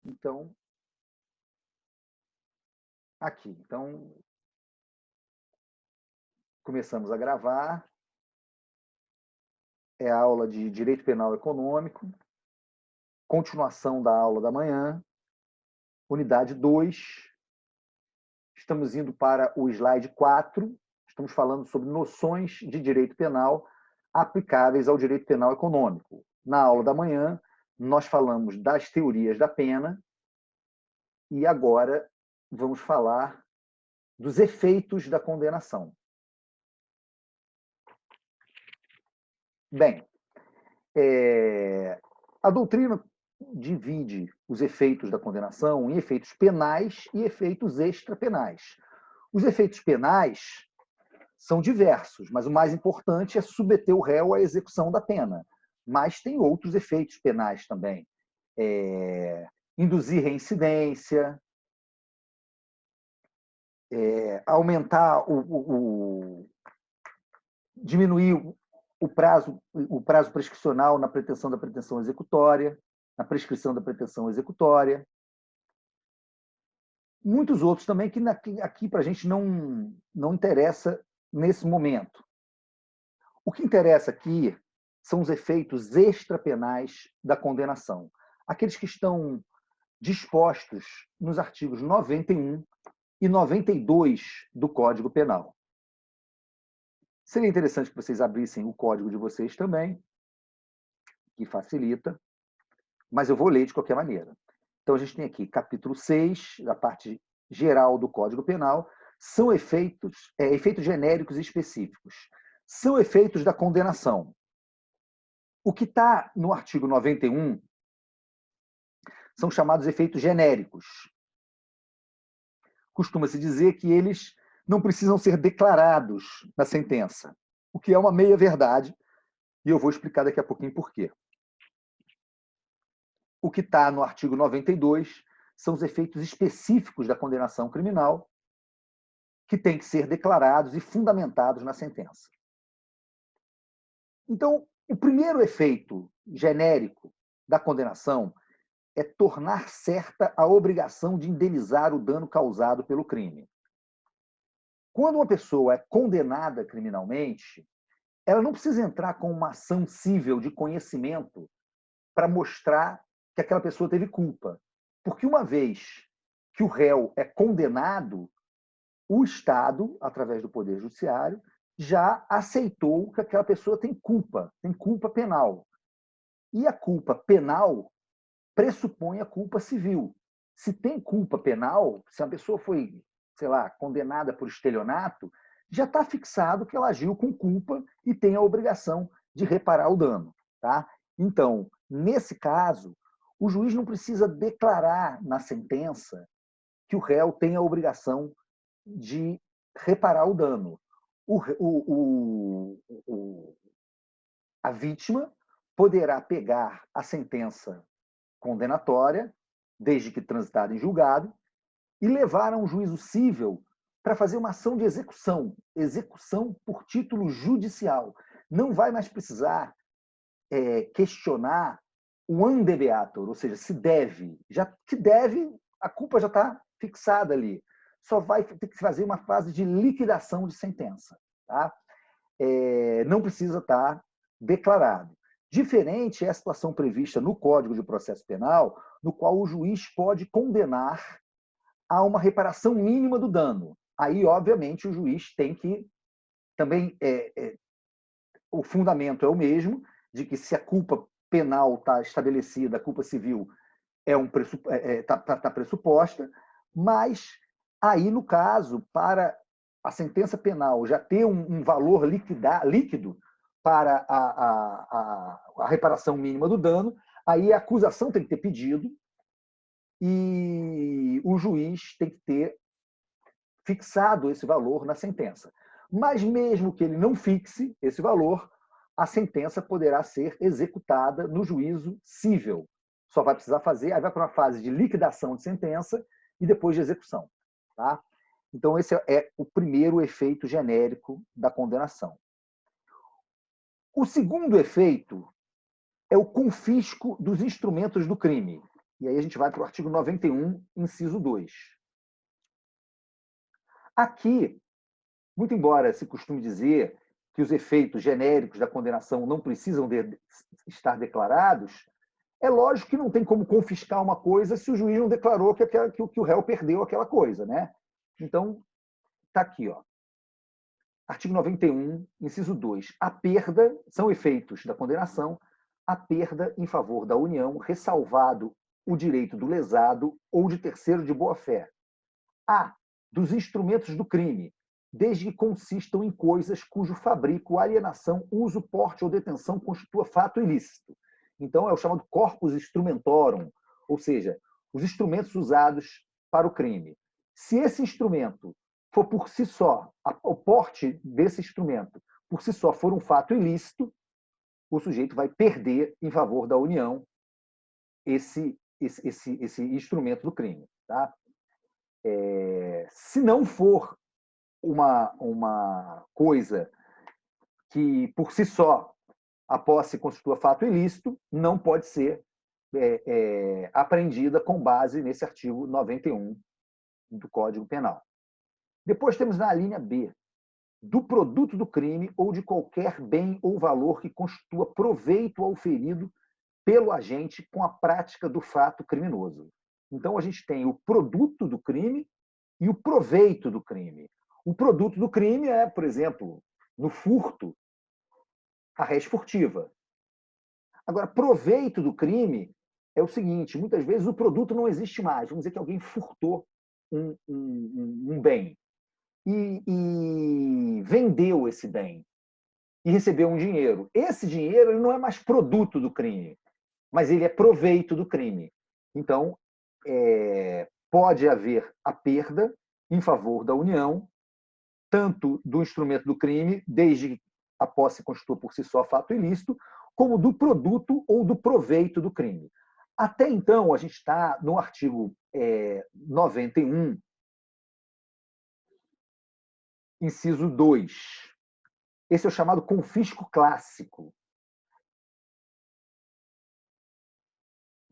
Então, aqui. Então, começamos a gravar. É a aula de Direito Penal Econômico, continuação da aula da manhã, unidade 2. Estamos indo para o slide 4. Estamos falando sobre noções de direito penal aplicáveis ao direito penal econômico. Na aula da manhã, nós falamos das teorias da pena e agora vamos falar dos efeitos da condenação. Bem, a doutrina divide os efeitos da condenação em efeitos penais e efeitos extrapenais. Os efeitos penais são diversos, mas o mais importante é submeter o réu à execução da pena. Mas tem outros efeitos penais também. Induzir reincidência, aumentar diminuir o prazo prescricional na pretensão da pretensão executória, na prescrição da pretensão executória. Muitos outros também que aqui para a gente não interessa nesse momento. O que interessa aqui são os efeitos extrapenais da condenação, aqueles que estão dispostos nos artigos 91 e 92 do Código Penal. Seria interessante que vocês abrissem o código de vocês também, que facilita, mas eu vou ler de qualquer maneira. Então, a gente tem aqui capítulo 6, da parte geral do Código Penal, são efeitos genéricos e específicos. São efeitos da condenação. O que está no artigo 91 são chamados efeitos genéricos. Costuma-se dizer que eles não precisam ser declarados na sentença, o que é uma meia-verdade, e eu vou explicar daqui a pouquinho por quê. O que está no artigo 92 são os efeitos específicos da condenação criminal, que têm que ser declarados e fundamentados na sentença. Então, o primeiro efeito genérico da condenação é tornar certa a obrigação de indenizar o dano causado pelo crime. Quando uma pessoa é condenada criminalmente, ela não precisa entrar com uma ação cível de conhecimento para mostrar que aquela pessoa teve culpa. Porque uma vez que o réu é condenado, o Estado, através do Poder Judiciário, já aceitou que aquela pessoa tem culpa penal. E a culpa penal pressupõe a culpa civil. Se tem culpa penal, se a pessoa foi, sei lá, condenada por estelionato, já está fixado que ela agiu com culpa e tem a obrigação de reparar o dano. Tá? Então, nesse caso, o juiz não precisa declarar na sentença que o réu tem a obrigação de reparar o dano. A vítima poderá pegar a sentença condenatória, desde que transitada em julgado, e levar a um juízo cível para fazer uma ação de execução por título judicial. Não vai mais precisar questionar o andebeatur, ou seja, se deve. Já que deve, a culpa já está fixada ali. Só vai ter que fazer uma fase de liquidação de sentença. Tá? Não precisa estar declarado. Diferente é a situação prevista no Código de Processo Penal, no qual o juiz pode condenar a uma reparação mínima do dano. Aí, obviamente, o juiz tem que também... o fundamento é o mesmo, de que se a culpa penal está estabelecida, a culpa civil está pressuposta, mas aí, no caso, para a sentença penal já ter um valor líquido para a reparação mínima do dano, aí a acusação tem que ter pedido e o juiz tem que ter fixado esse valor na sentença. Mas mesmo que ele não fixe esse valor, a sentença poderá ser executada no juízo cível. Só vai precisar fazer, aí vai para uma fase de liquidação de sentença e depois de execução. Tá? Então, esse é o primeiro efeito genérico da condenação. O segundo efeito é o confisco dos instrumentos do crime. E aí a gente vai para o artigo 91, inciso 2. Aqui, muito embora se costume dizer que os efeitos genéricos da condenação não precisam estar declarados, é lógico que não tem como confiscar uma coisa se o juiz não declarou que o réu perdeu aquela coisa, né? Então, está aqui, ó. Artigo 91, inciso 2. A perda são efeitos da condenação, a perda em favor da União, ressalvado o direito do lesado ou de terceiro de boa-fé. A. Dos instrumentos do crime, desde que consistam em coisas cujo fabrico, alienação, uso, porte ou detenção constitua fato ilícito. Então, é o chamado corpus instrumentorum, ou seja, os instrumentos usados para o crime. Se esse instrumento for por si só, o porte desse instrumento por si só for um fato ilícito, o sujeito vai perder em favor da União esse instrumento do crime. Tá? Se não for uma coisa que, por si só, a posse constitua fato ilícito, não pode ser apreendida com base nesse artigo 91 do Código Penal. Depois temos na linha B, do produto do crime ou de qualquer bem ou valor que constitua proveito ao ferido pelo agente com a prática do fato criminoso. Então, a gente tem o produto do crime e o proveito do crime. O produto do crime é, por exemplo, no furto, a res furtiva. Agora, proveito do crime é o seguinte, muitas vezes o produto não existe mais. Vamos dizer que alguém furtou um bem e vendeu esse bem e recebeu um dinheiro. Esse dinheiro ele não é mais produto do crime, mas ele é proveito do crime. Então, pode haver a perda em favor da União, tanto do instrumento do crime, desde que a posse constitua por si só fato ilícito, como do produto ou do proveito do crime. Até então, a gente está no artigo 91, inciso 2. Esse é o chamado confisco clássico.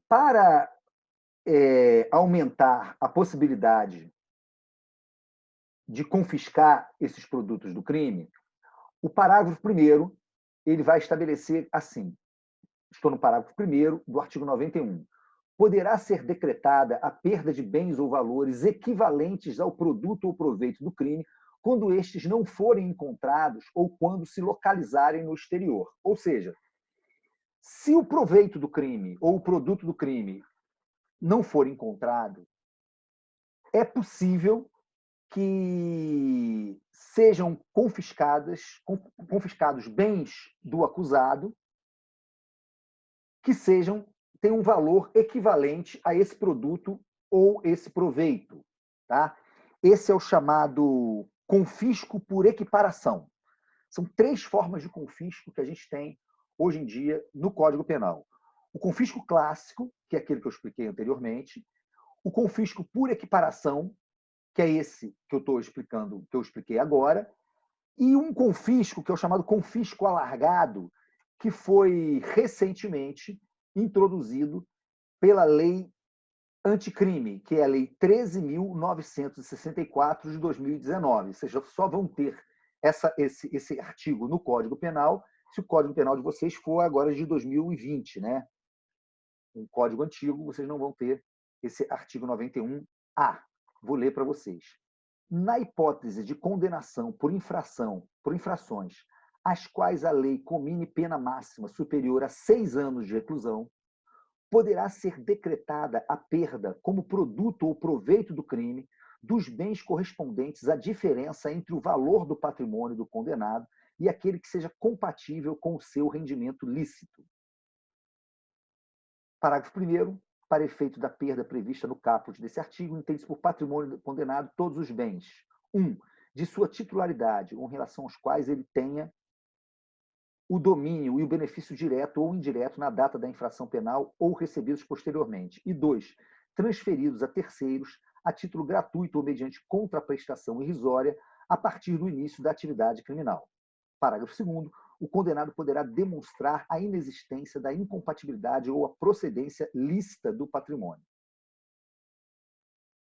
Para aumentar a possibilidade de confiscar esses produtos do crime, o parágrafo 1º ele vai estabelecer assim, estou no parágrafo 1º do artigo 91, poderá ser decretada a perda de bens ou valores equivalentes ao produto ou proveito do crime quando estes não forem encontrados ou quando se localizarem no exterior. Ou seja, se o proveito do crime ou o produto do crime não for encontrado, é possível que sejam confiscados bens do acusado que tenham um valor equivalente a esse produto ou esse proveito. Tá? Esse é o chamado confisco por equiparação. São 3 formas de confisco que a gente tem hoje em dia no Código Penal. O confisco clássico, que é aquele que eu expliquei anteriormente, o confisco por equiparação, que é esse que eu estou explicando, que eu expliquei agora, e um confisco que é o chamado confisco alargado, que foi recentemente introduzido pela lei anticrime, que é a Lei 13.964 de 2019. Ou seja, só vão ter esse artigo no Código Penal se o Código Penal de vocês for agora de 2020, né? Um código antigo, vocês não vão ter esse artigo 91A. Vou ler para vocês. Na hipótese de condenação por infrações, às quais a lei comine pena máxima superior a 6 anos de reclusão, poderá ser decretada a perda como produto ou proveito do crime dos bens correspondentes à diferença entre o valor do patrimônio do condenado e aquele que seja compatível com o seu rendimento lícito. Parágrafo 1º. Para efeito da perda prevista no caput desse artigo, entende-se por patrimônio do condenado todos os bens. 1. De sua titularidade, ou em relação aos quais ele tenha o domínio e o benefício direto ou indireto na data da infração penal ou recebidos posteriormente. E 2. Transferidos a terceiros a título gratuito ou mediante contraprestação irrisória a partir do início da atividade criminal. Parágrafo 2º. o condenado poderá demonstrar a inexistência da incompatibilidade ou a procedência lícita do patrimônio.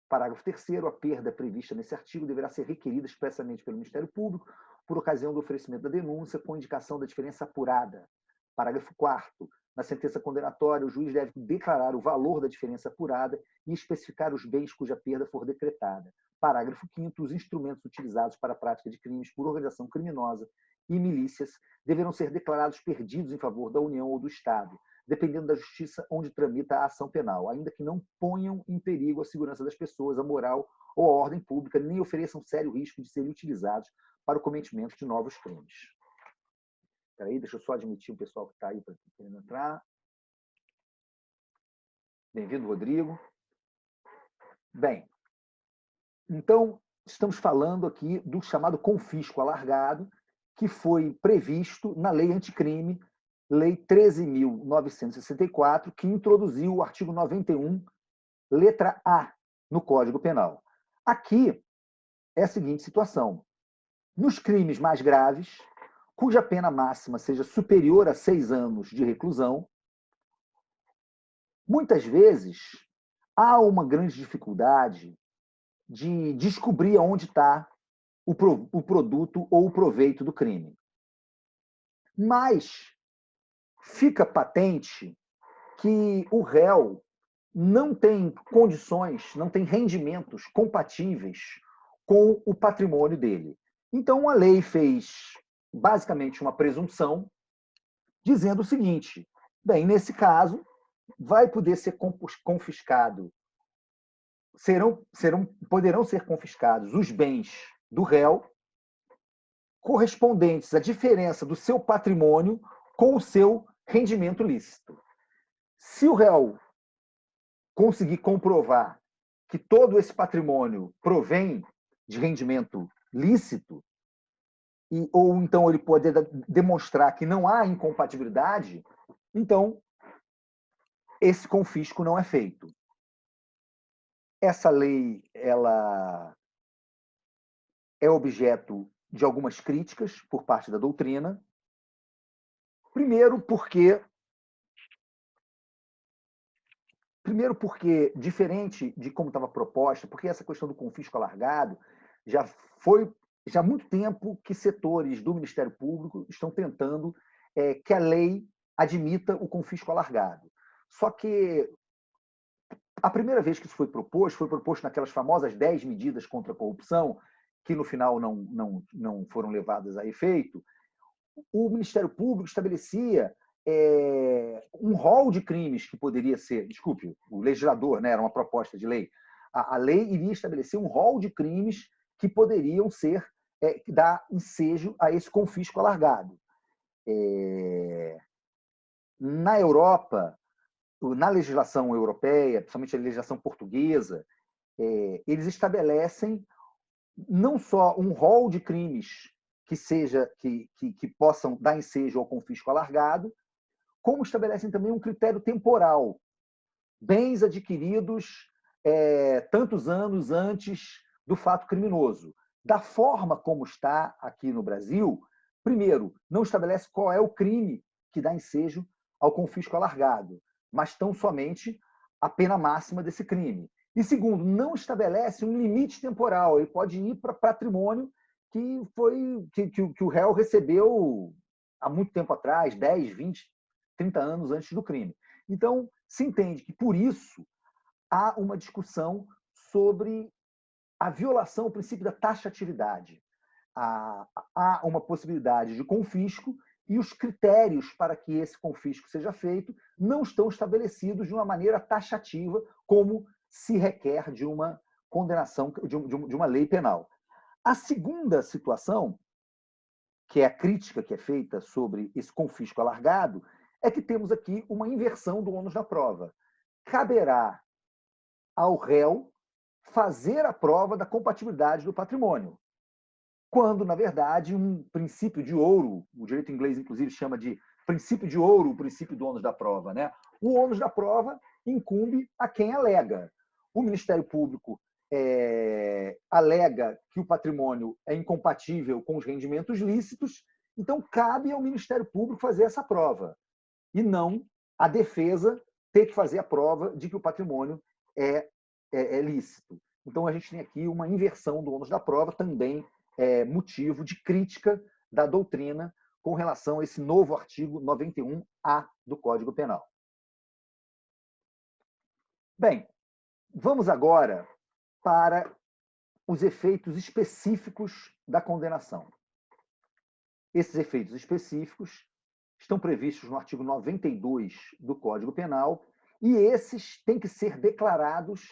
Parágrafo 3º, a perda prevista nesse artigo deverá ser requerida expressamente pelo Ministério Público por ocasião do oferecimento da denúncia com indicação da diferença apurada. Parágrafo 4º, na sentença condenatória, o juiz deve declarar o valor da diferença apurada e especificar os bens cuja perda for decretada. Parágrafo 5º, os instrumentos utilizados para a prática de crimes por organização criminosa e milícias deverão ser declarados perdidos em favor da União ou do Estado, dependendo da justiça onde tramita a ação penal, ainda que não ponham em perigo a segurança das pessoas, a moral ou a ordem pública, nem ofereçam sério risco de serem utilizados para o cometimento de novos crimes. Espera aí, deixa eu só admitir o pessoal que está aí para querendo entrar. Bem-vindo, Rodrigo. Bem, então, estamos falando aqui do chamado confisco alargado, que foi previsto na Lei Anticrime, Lei 13.964, que introduziu o artigo 91, letra A, no Código Penal. Aqui é a seguinte situação. Nos crimes mais graves, cuja pena máxima seja superior a 6 anos de reclusão, muitas vezes há uma grande dificuldade de descobrir onde está o produto ou o proveito do crime. Mas fica patente que o réu não tem condições, não tem rendimentos compatíveis com o patrimônio dele. Então, a lei fez basicamente uma presunção, dizendo o seguinte: bem, nesse caso, vai poder ser confiscado, poderão ser confiscados os bens do réu correspondentes à diferença do seu patrimônio com o seu rendimento lícito. Se o réu conseguir comprovar que todo esse patrimônio provém de rendimento lícito, ou então ele pode demonstrar que não há incompatibilidade, então esse confisco não é feito. Essa lei ela é objeto de algumas críticas por parte da doutrina. Primeiro porque, diferente de como estava proposta, porque essa questão do confisco alargado já há muito tempo que setores do Ministério Público estão tentando que a lei admita o confisco alargado. Só que a primeira vez que isso foi proposto naquelas famosas 10 medidas contra a corrupção, que no final não foram levadas a efeito. O Ministério Público estabelecia um rol de crimes que poderia ser... Desculpe, o legislador, né, era uma proposta de lei. A lei iria estabelecer um rol de crimes que poderiam dar ensejo a esse confisco alargado. Na Europa, na legislação europeia, principalmente a legislação portuguesa, eles estabelecem não só um rol de crimes que possam dar ensejo ao confisco alargado, como estabelecem também um critério temporal. Bens adquiridos tantos anos antes do fato criminoso. Da forma como está aqui no Brasil, primeiro, não estabelece qual é o crime que dá ensejo ao confisco alargado, mas tão somente a pena máxima desse crime. E segundo, não estabelece um limite temporal. Ele pode ir para patrimônio que o réu recebeu há muito tempo atrás, 10, 20, 30 anos antes do crime. Então, se entende que, por isso, há uma discussão sobre a violação ao princípio da taxatividade. Há uma possibilidade de confisco e os critérios para que esse confisco seja feito não estão estabelecidos de uma maneira taxativa, como se requer de uma condenação, de uma lei penal. A segunda situação, que é a crítica que é feita sobre esse confisco alargado, é que temos aqui uma inversão do ônus da prova. Caberá ao réu fazer a prova da compatibilidade do patrimônio, quando, na verdade, um princípio de ouro, o direito inglês, inclusive, chama de princípio de ouro, o princípio do ônus da prova, né? O ônus da prova incumbe a quem alega. O Ministério Público alega que o patrimônio é incompatível com os rendimentos lícitos Então, cabe ao Ministério Público fazer essa prova, e não a defesa ter que fazer a prova de que o patrimônio é lícito. Então, a gente tem aqui uma inversão do ônus da prova, também motivo de crítica da doutrina com relação a esse novo artigo 91A do Código Penal. Bem, vamos agora para os efeitos específicos da condenação. Esses efeitos específicos estão previstos no artigo 92 do Código Penal e esses têm que ser declarados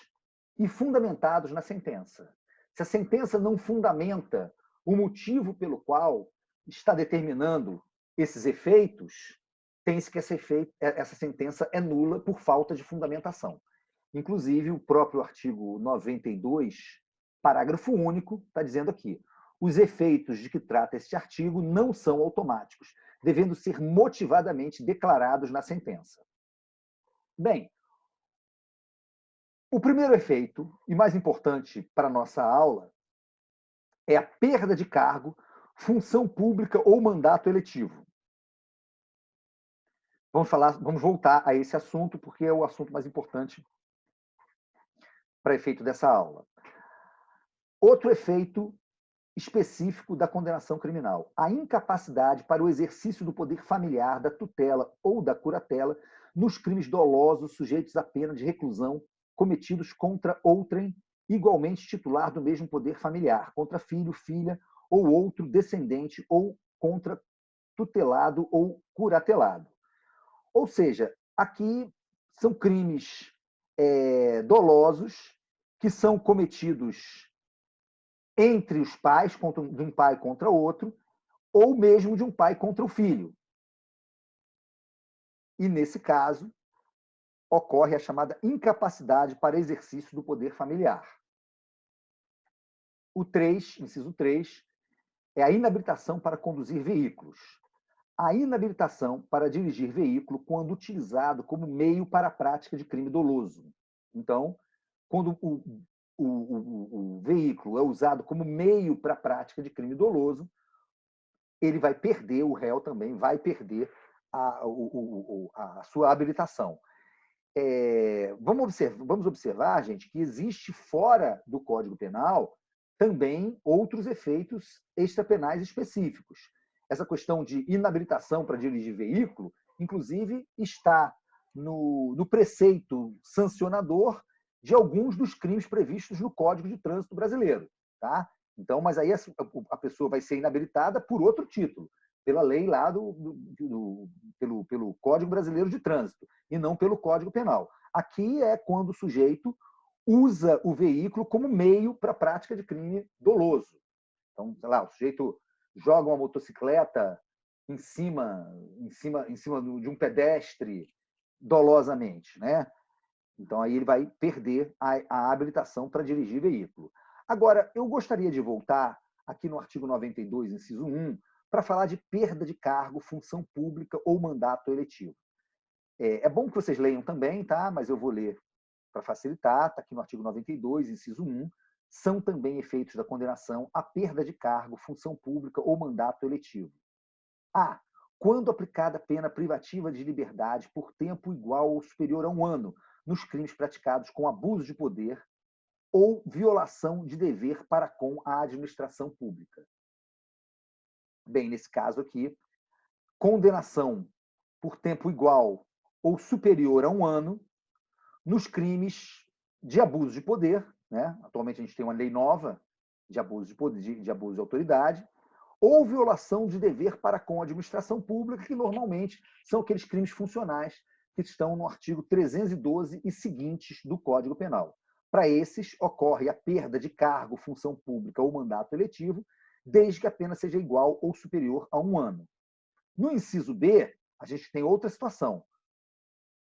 e fundamentados na sentença. Se a sentença não fundamenta o motivo pelo qual está determinando esses efeitos, tem-se que essa sentença é nula por falta de fundamentação. Inclusive, o próprio artigo 92, parágrafo único, está dizendo aqui: os efeitos de que trata este artigo não são automáticos, devendo ser motivadamente declarados na sentença. Bem, o primeiro efeito, e mais importante para a nossa aula, é a perda de cargo, função pública ou mandato eletivo. Vamos voltar a esse assunto, porque é o assunto mais importante para efeito dessa aula. Outro efeito específico da condenação criminal: a incapacidade para o exercício do poder familiar, da tutela ou da curatela nos crimes dolosos sujeitos à pena de reclusão cometidos contra outrem igualmente titular do mesmo poder familiar, contra filho, filha ou outro descendente ou contra tutelado ou curatelado. Ou seja, aqui são crimes dolosos que são cometidos entre os pais, de um pai contra outro, ou mesmo de um pai contra o filho. E, nesse caso, ocorre a chamada incapacidade para exercício do poder familiar. O 3, inciso 3, é a inabilitação para conduzir veículos. A inabilitação para dirigir veículo quando utilizado como meio para a prática de crime doloso. Então, quando o veículo é usado como meio para a prática de crime doloso, ele vai perder, o réu também vai perder a sua habilitação. Vamos observar, gente, que existe fora do Código Penal também outros efeitos extrapenais específicos. Essa questão de inabilitação para dirigir veículo, inclusive, está no preceito sancionador de alguns dos crimes previstos no Código de Trânsito brasileiro. Tá? Então, mas aí a pessoa vai ser inabilitada por outro título, pela lei lá pelo Código Brasileiro de Trânsito, e não pelo Código Penal. Aqui é quando o sujeito usa o veículo como meio para a prática de crime doloso. Então, sei lá, o sujeito joga uma motocicleta em cima de um pedestre dolosamente, né? Então, aí ele vai perder a habilitação para dirigir veículo. Agora, eu gostaria de voltar aqui no artigo 92, inciso 1, para falar de perda de cargo, função pública ou mandato eletivo. É bom que vocês leiam também, tá? Mas eu vou ler para facilitar. Está aqui no artigo 92, inciso 1. São também efeitos da condenação a perda de cargo, função pública ou mandato eletivo. A. Quando aplicada pena privativa de liberdade por tempo igual ou superior a 1 ano, nos crimes praticados com abuso de poder ou violação de dever para com a administração pública. Bem, nesse caso aqui, condenação por tempo igual ou superior a 1 ano nos crimes de abuso de poder, né? Atualmente a gente tem uma lei nova de abuso de poder, de abuso de autoridade, ou violação de dever para com a administração pública, que normalmente são aqueles crimes funcionais que estão no artigo 312 e seguintes do Código Penal. Para esses, ocorre a perda de cargo, função pública ou mandato eletivo, desde que a pena seja igual ou superior a 1 ano. No inciso B, a gente tem outra situação.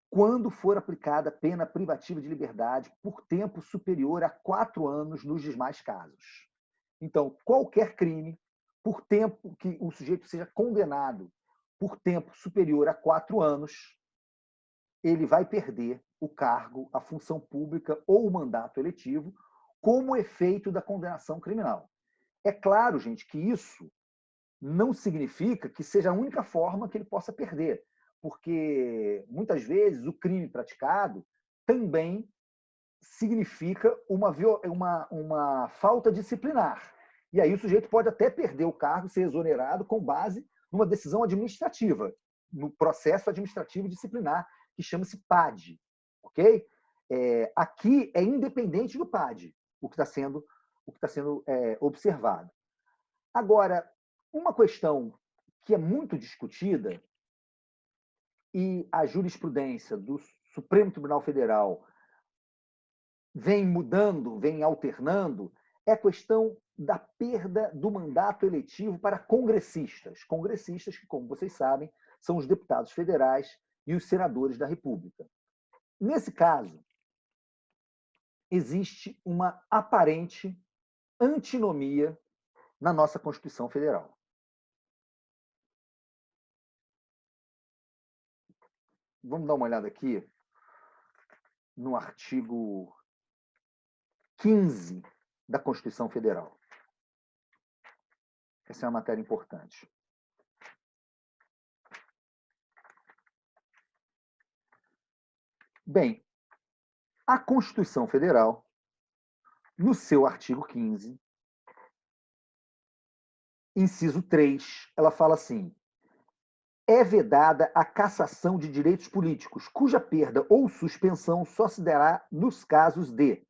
Quando for aplicada pena privativa de liberdade por tempo superior a 4 anos nos demais casos. Então, qualquer crime, por tempo que o sujeito seja condenado por tempo superior a 4 anos, ele vai perder o cargo, a função pública ou o mandato eletivo como efeito da condenação criminal. É claro, gente, que isso não significa que seja a única forma que ele possa perder, porque muitas vezes o crime praticado também significa uma falta disciplinar. E aí o sujeito pode até perder o cargo, ser exonerado com base numa decisão administrativa, no processo administrativo disciplinar, que chama-se PAD. Ok? Aqui é independente do PAD, o que está sendo, observado. Agora, uma questão que é muito discutida, e a jurisprudência do Supremo Tribunal Federal vem mudando, vem alternando, é a questão da perda do mandato eletivo para congressistas. Congressistas que, como vocês sabem, são os deputados federais e os senadores da República. Nesse caso, existe uma aparente antinomia na nossa Constituição Federal. Vamos dar uma olhada aqui no artigo 15 da Constituição Federal. Essa é uma matéria importante. Bem, a Constituição Federal, no seu artigo 15, inciso 3, ela fala assim: é vedada a cassação de direitos políticos, cuja perda ou suspensão só se dará nos casos de,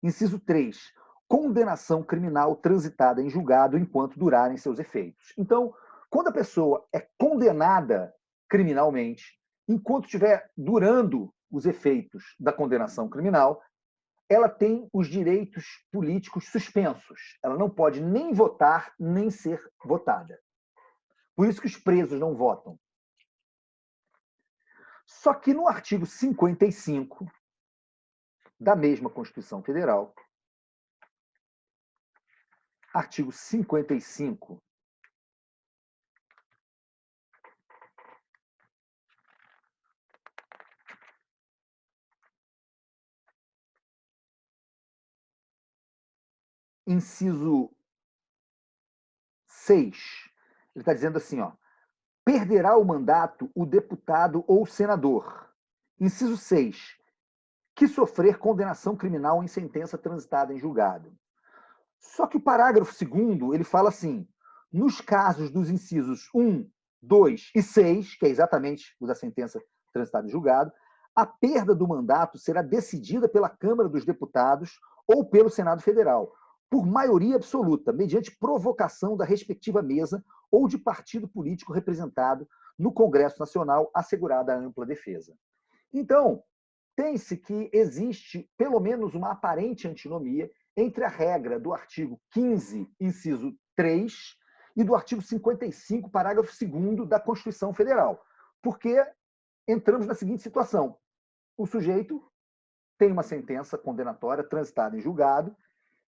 inciso 3, condenação criminal transitada em julgado enquanto durarem seus efeitos. Então, quando a pessoa é condenada criminalmente, enquanto estiver durando os efeitos da condenação criminal, ela tem os direitos políticos suspensos. Ela não pode nem votar, nem ser votada. Por isso que os presos não votam. Só que no artigo 55 da mesma Constituição Federal, artigo 55, inciso 6, ele está dizendo assim, ó, perderá o mandato o deputado ou senador. Inciso 6, que sofrer condenação criminal em sentença transitada em julgado. Só que o parágrafo 2º, ele fala assim, nos casos dos incisos 1, 2 e 6, que é exatamente o da sentença transitada em julgado, a perda do mandato será decidida pela Câmara dos Deputados ou pelo Senado Federal, por maioria absoluta, mediante provocação da respectiva mesa ou de partido político representado no Congresso Nacional, assegurada a ampla defesa. Então, tem-se que existe pelo menos uma aparente antinomia entre a regra do artigo 15, inciso 3, e do artigo 55, parágrafo 2º da Constituição Federal. Porque entramos na seguinte situação: o sujeito tem uma sentença condenatória transitada em julgado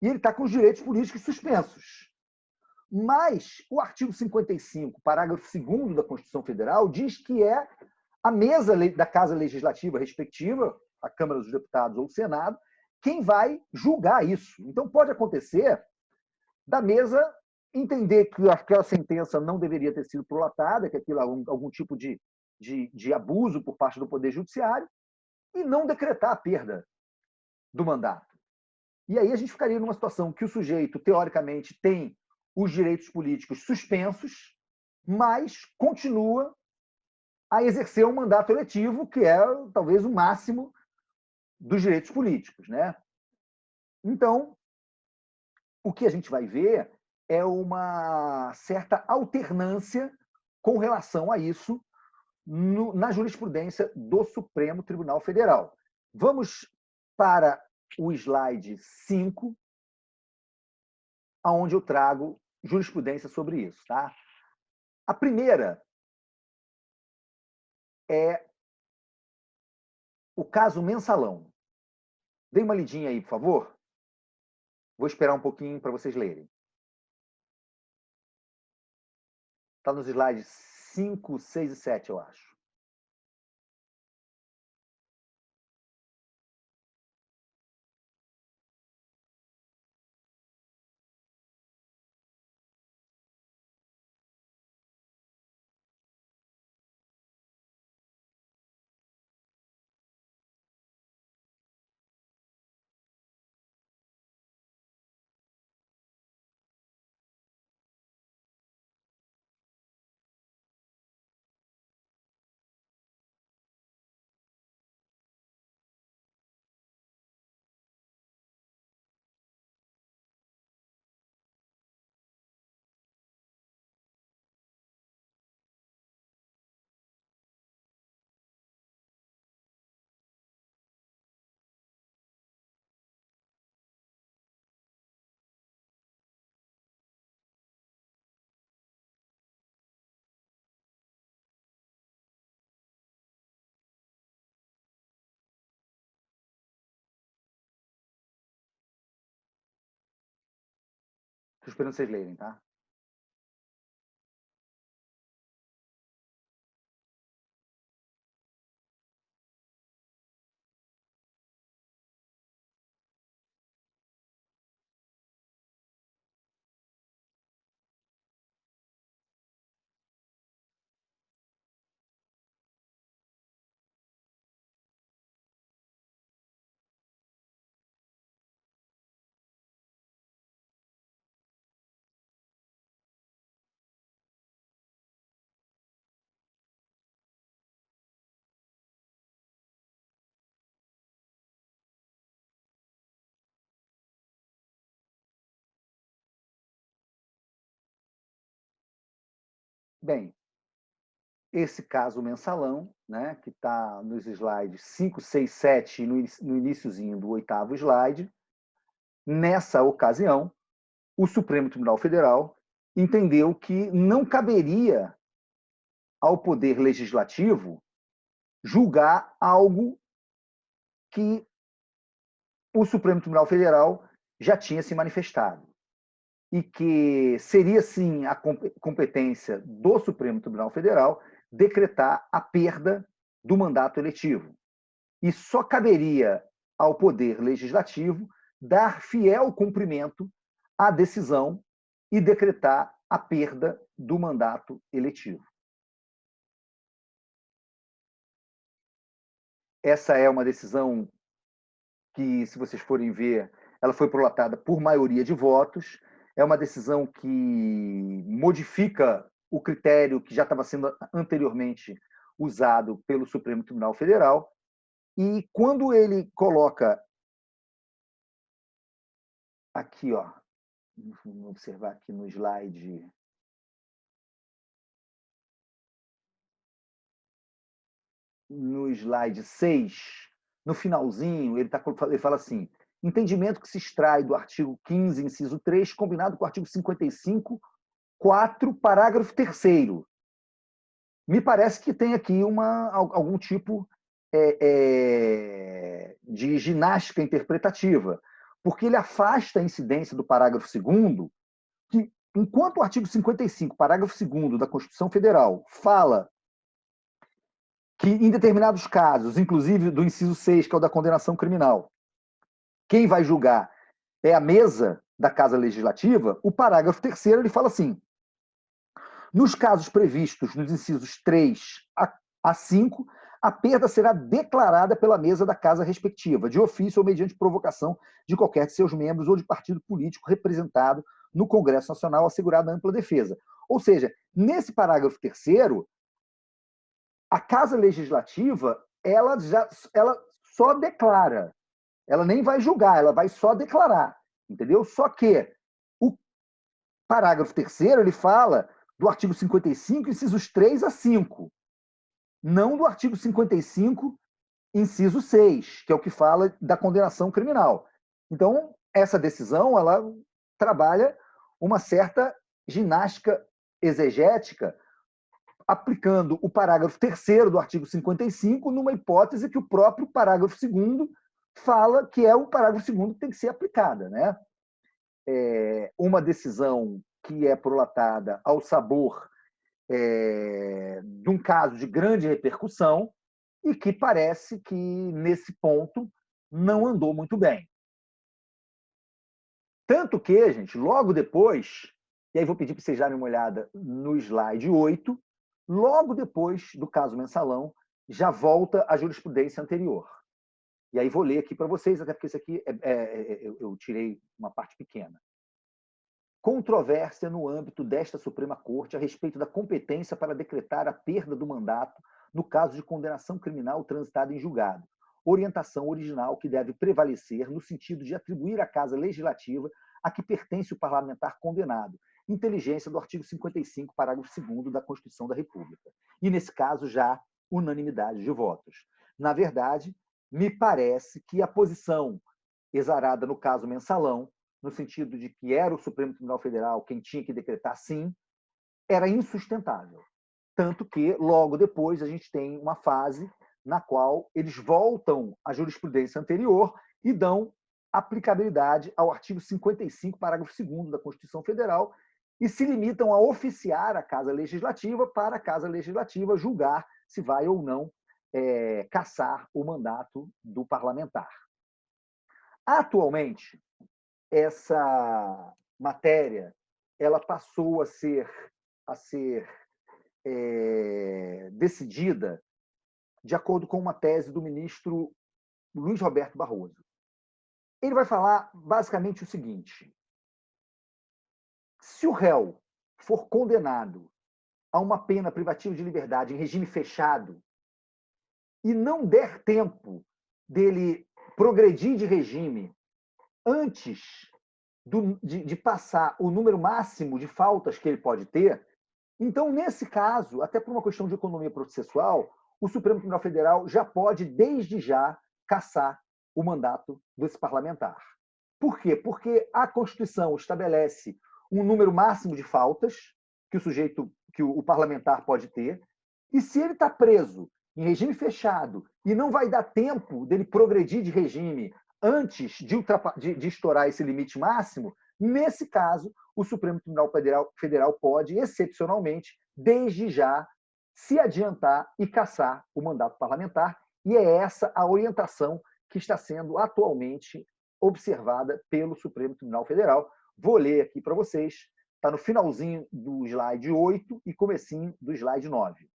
e ele está com os direitos políticos suspensos. Mas o artigo 55, parágrafo 2º da Constituição Federal, diz que é a mesa da Casa Legislativa respectiva, a Câmara dos Deputados ou o Senado, quem vai julgar isso. Então, pode acontecer da mesa entender que aquela sentença não deveria ter sido prolatada, que aquilo é algum tipo de abuso por parte do Poder Judiciário, e não decretar a perda do mandato. E aí a gente ficaria numa situação que o sujeito, teoricamente, tem os direitos políticos suspensos, mas continua a exercer um mandato eletivo, que é talvez o máximo dos direitos políticos, né? Então, o que a gente vai ver é uma certa alternância com relação a isso na jurisprudência do Supremo Tribunal Federal. Vamos para o slide 5, onde eu trago jurisprudência sobre isso. Tá? A primeira é o caso Mensalão. Dê uma lidinha aí, por favor. Vou esperar um pouquinho para vocês lerem. Está nos slides 5, 6 e 7, eu acho. Estou esperando vocês lerem, tá? Bem, esse caso mensalão, né, que está nos slides 5, 6, 7 e no iniciozinho do 8º slide, nessa ocasião, o Supremo Tribunal Federal entendeu que não caberia ao Poder Legislativo julgar algo que o Supremo Tribunal Federal já tinha se manifestado e que seria, sim, a competência do Supremo Tribunal Federal decretar a perda do mandato eletivo. E só caberia ao Poder Legislativo dar fiel cumprimento à decisão e decretar a perda do mandato eletivo. Essa é uma decisão que, se vocês forem ver, ela foi prolatada por maioria de votos. É uma decisão que modifica o critério que já estava sendo anteriormente usado pelo Supremo Tribunal Federal. E quando ele coloca aqui, ó, vamos observar aqui no slide. No slide 6, no finalzinho, ele fala assim: entendimento que se extrai do artigo 15, inciso 3, combinado com o artigo 55, 4, parágrafo 3º. Me parece que tem aqui algum tipo de ginástica interpretativa, porque ele afasta a incidência do parágrafo 2º, que, enquanto o artigo 55, parágrafo 2º da Constituição Federal fala que, em determinados casos, inclusive do inciso 6, que é o da condenação criminal, quem vai julgar é a mesa da Casa Legislativa, o parágrafo 3º ele fala assim: nos casos previstos nos incisos 3 a 5, a perda será declarada pela mesa da casa respectiva, de ofício ou mediante provocação de qualquer de seus membros ou de partido político representado no Congresso Nacional, assegurada ampla defesa. Ou seja, nesse parágrafo 3º, a Casa Legislativa ela só declara, ela nem vai julgar, ela vai só declarar, entendeu? Só que o parágrafo 3º ele fala do artigo 55, incisos 3 a 5, não do artigo 55, inciso 6, que é o que fala da condenação criminal. Então, essa decisão ela trabalha uma certa ginástica exegética, aplicando o parágrafo 3º do artigo 55 numa hipótese que o próprio parágrafo 2º fala que é o parágrafo 2º que tem que ser aplicada, né? Uma decisão que é prolatada ao sabor de um caso de grande repercussão e que parece que, nesse ponto, não andou muito bem. Tanto que, gente, logo depois, e aí vou pedir para vocês darem uma olhada no slide 8, logo depois do caso Mensalão, já volta a jurisprudência anterior. E aí vou ler aqui para vocês, até porque isso aqui eu tirei uma parte pequena. Controvérsia no âmbito desta Suprema Corte a respeito da competência para decretar a perda do mandato no caso de condenação criminal transitada em julgado. Orientação original que deve prevalecer no sentido de atribuir à Casa Legislativa a que pertence o parlamentar condenado. Inteligência do artigo 55, parágrafo 2º da Constituição da República. E, nesse caso, já unanimidade de votos. Na verdade, me parece que a posição exarada no caso Mensalão, no sentido de que era o Supremo Tribunal Federal quem tinha que decretar sim, era insustentável. Tanto que, logo depois, a gente tem uma fase na qual eles voltam à jurisprudência anterior e dão aplicabilidade ao artigo 55, parágrafo 2º da Constituição Federal, e se limitam a oficiar a Casa Legislativa para a Casa Legislativa julgar se vai ou não cassar o mandato do parlamentar. Atualmente, essa matéria ela passou a ser decidida de acordo com uma tese do ministro Luiz Roberto Barroso. Ele vai falar basicamente o seguinte: se o réu for condenado a uma pena privativa de liberdade em regime fechado e não der tempo dele progredir de regime antes de passar o número máximo de faltas que ele pode ter, então, nesse caso, até por uma questão de economia processual, o Supremo Tribunal Federal já pode, desde já, cassar o mandato desse parlamentar. Por quê? Porque a Constituição estabelece um número máximo de faltas que o parlamentar pode ter, e se ele está preso em regime fechado e não vai dar tempo dele progredir de regime antes de estourar esse limite máximo, nesse caso, o Supremo Tribunal Federal pode, excepcionalmente, desde já, se adiantar e cassar o mandato parlamentar, e é essa a orientação que está sendo atualmente observada pelo Supremo Tribunal Federal. Vou ler aqui para vocês, está no finalzinho do slide 8 e comecinho do slide 9.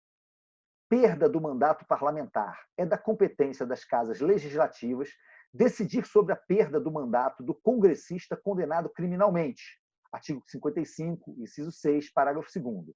Perda do mandato parlamentar. É da competência das casas legislativas decidir sobre a perda do mandato do congressista condenado criminalmente. Artigo 55, inciso 6, parágrafo 2º.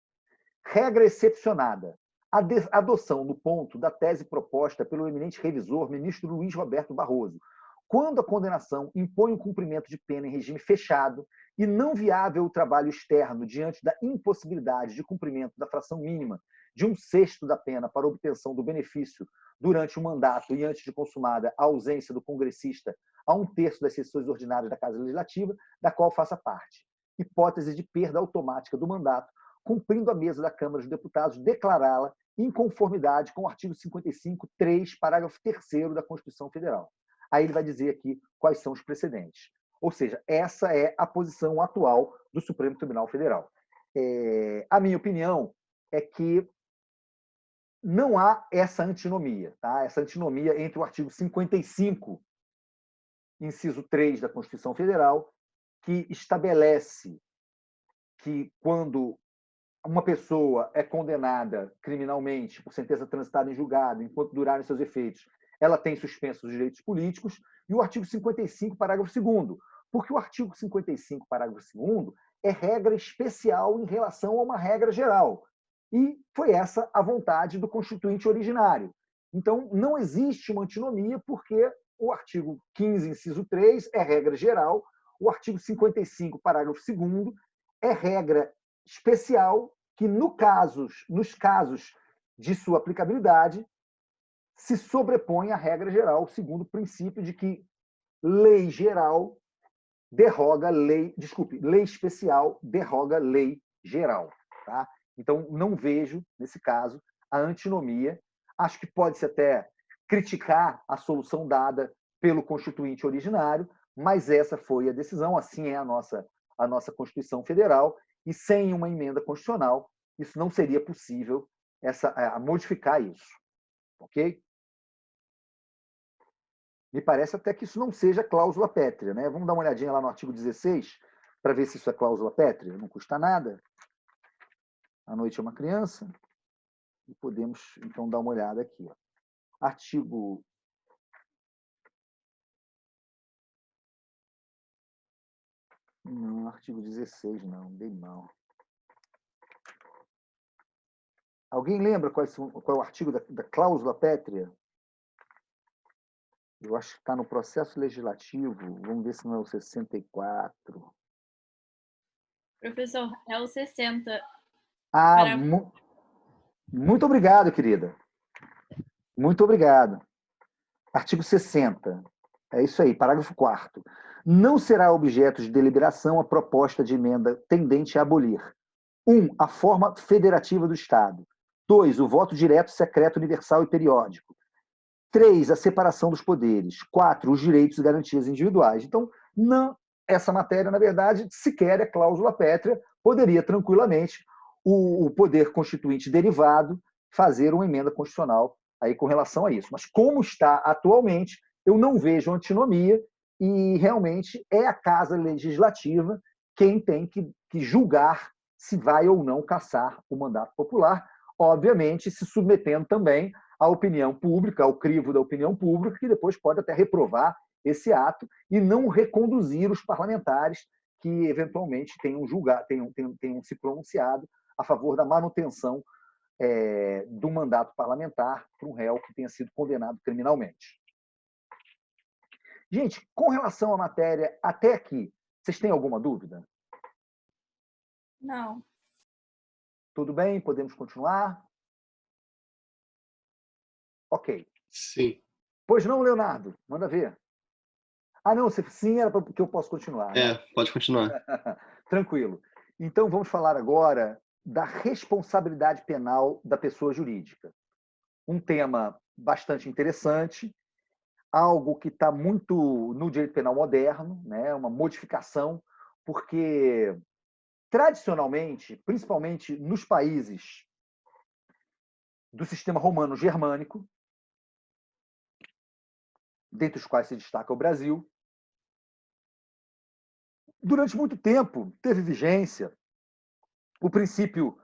Regra excepcionada. A adoção no ponto da tese proposta pelo eminente revisor, ministro Luiz Roberto Barroso, quando a condenação impõe o cumprimento de pena em regime fechado e não viável o trabalho externo diante da impossibilidade de cumprimento da fração mínima de 1/6 da pena para obtenção do benefício durante o mandato e antes de consumada a ausência do congressista a 1/3 das sessões ordinárias da Casa Legislativa, da qual faça parte. Hipótese de perda automática do mandato, cumprindo a mesa da Câmara dos Deputados declará-la em conformidade com o artigo 55, 3, parágrafo 3º da Constituição Federal. Aí ele vai dizer aqui quais são os precedentes. Ou seja, essa é a posição atual do Supremo Tribunal Federal. A minha opinião é que não há essa antinomia, tá? Essa antinomia entre o artigo 55, inciso 3 da Constituição Federal, que estabelece que quando uma pessoa é condenada criminalmente por sentença transitada em julgado, enquanto durarem seus efeitos, ela tem suspensos os direitos políticos, e o artigo 55, parágrafo 2º, porque o artigo 55, parágrafo 2º, é regra especial em relação a uma regra geral. E foi essa a vontade do Constituinte originário. Então, não existe uma antinomia, porque o artigo 15, inciso 3, é regra geral, o artigo 55, parágrafo 2º, é regra especial que, nos casos de sua aplicabilidade, se sobrepõe à regra geral, segundo o princípio de que lei geral derroga lei especial derroga lei geral. Tá? Então, não vejo, nesse caso, a antinomia. Acho que pode-se até criticar a solução dada pelo Constituinte originário, mas essa foi a decisão, assim é a nossa Constituição Federal, e sem uma emenda constitucional, isso não seria possível modificar isso. Ok? Me parece até que isso não seja cláusula pétrea, né? Vamos dar uma olhadinha lá no artigo 16 para ver se isso é cláusula pétrea. Não custa nada. A noite é uma criança. E podemos, então, dar uma olhada aqui. Ó. Artigo... Não, artigo 16 não, bem mal. Alguém lembra qual é o artigo da cláusula pétrea? Eu acho que está no processo legislativo. Vamos ver se não é o 64. Professor, é o 60. Ah, muito obrigado, querida. Muito obrigado. Artigo 60. É isso aí, parágrafo 4º. Não será objeto de deliberação a proposta de emenda tendente a abolir: 1. A forma federativa do Estado. 2. O voto direto, secreto, universal e periódico. 3, a separação dos poderes. 4, os direitos e garantias individuais. Então, não, essa matéria, na verdade, sequer é cláusula pétrea, poderia tranquilamente o poder constituinte derivado fazer uma emenda constitucional aí com relação a isso. Mas como está atualmente, eu não vejo antinomia e realmente é a Casa Legislativa quem tem que julgar se vai ou não cassar o mandato popular, obviamente se submetendo também à opinião pública, ao crivo da opinião pública, que depois pode até reprovar esse ato e não reconduzir os parlamentares que eventualmente tenham se pronunciado a favor da manutenção do mandato parlamentar para um réu que tenha sido condenado criminalmente. Gente, com relação à matéria até aqui, vocês têm alguma dúvida? Não. Tudo bem? Podemos continuar? Ok. Sim. Pois não, Leonardo? Manda ver. Ah, não, sim, era porque eu posso continuar. Né? Pode continuar. Tranquilo. Então, vamos falar agora da responsabilidade penal da pessoa jurídica. Um tema bastante interessante, algo que está muito no direito penal moderno, né? Uma modificação, porque, tradicionalmente, principalmente nos países do sistema romano-germânico, dentre os quais se destaca o Brasil, durante muito tempo teve vigência o princípio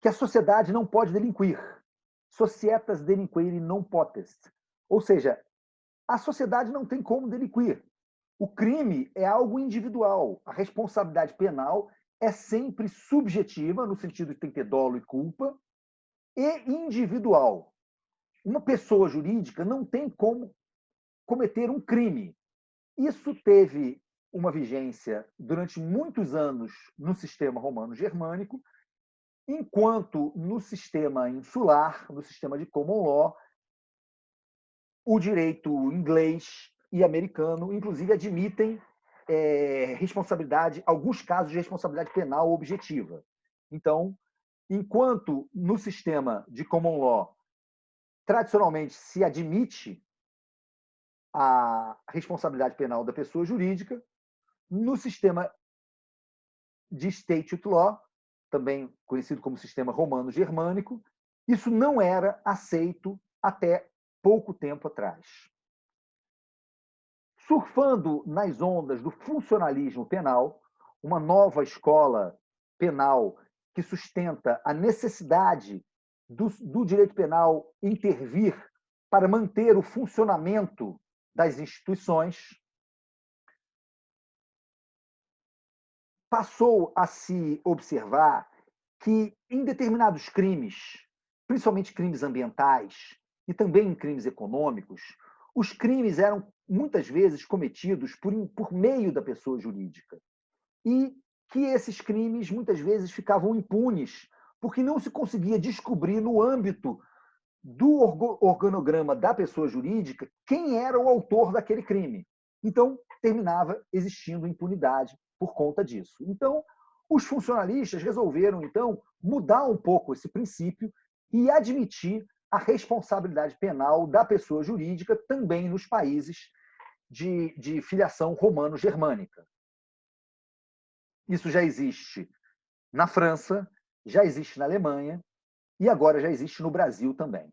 que a sociedade não pode delinquir. Societas delinquere non potest. Ou seja, a sociedade não tem como delinquir. O crime é algo individual. A responsabilidade penal é sempre subjetiva, no sentido de que tem que ter dolo e culpa, e individual. Uma pessoa jurídica não tem como cometer um crime. Isso teve uma vigência durante muitos anos no sistema romano-germânico, enquanto no sistema insular, no sistema de common law, o direito inglês e americano, inclusive, admitem responsabilidade, alguns casos de responsabilidade penal objetiva. Então, enquanto no sistema de common law, tradicionalmente se admite a responsabilidade penal da pessoa jurídica, no sistema de statute law, também conhecido como sistema romano-germânico, isso não era aceito até pouco tempo atrás. Surfando nas ondas do funcionalismo penal, uma nova escola penal que sustenta a necessidade do direito penal intervir para manter o funcionamento das instituições, passou a se observar que, em determinados crimes, principalmente crimes ambientais e também em crimes econômicos, os crimes eram muitas vezes cometidos por meio da pessoa jurídica. E que esses crimes muitas vezes ficavam impunes, porque não se conseguia descobrir no âmbito do organograma da pessoa jurídica quem era o autor daquele crime. Então, terminava existindo impunidade por conta disso. Então, os funcionalistas resolveram, então, mudar um pouco esse princípio e admitir a responsabilidade penal da pessoa jurídica também nos países de filiação romano-germânica. Isso já existe na França, já existe na Alemanha e agora já existe no Brasil também.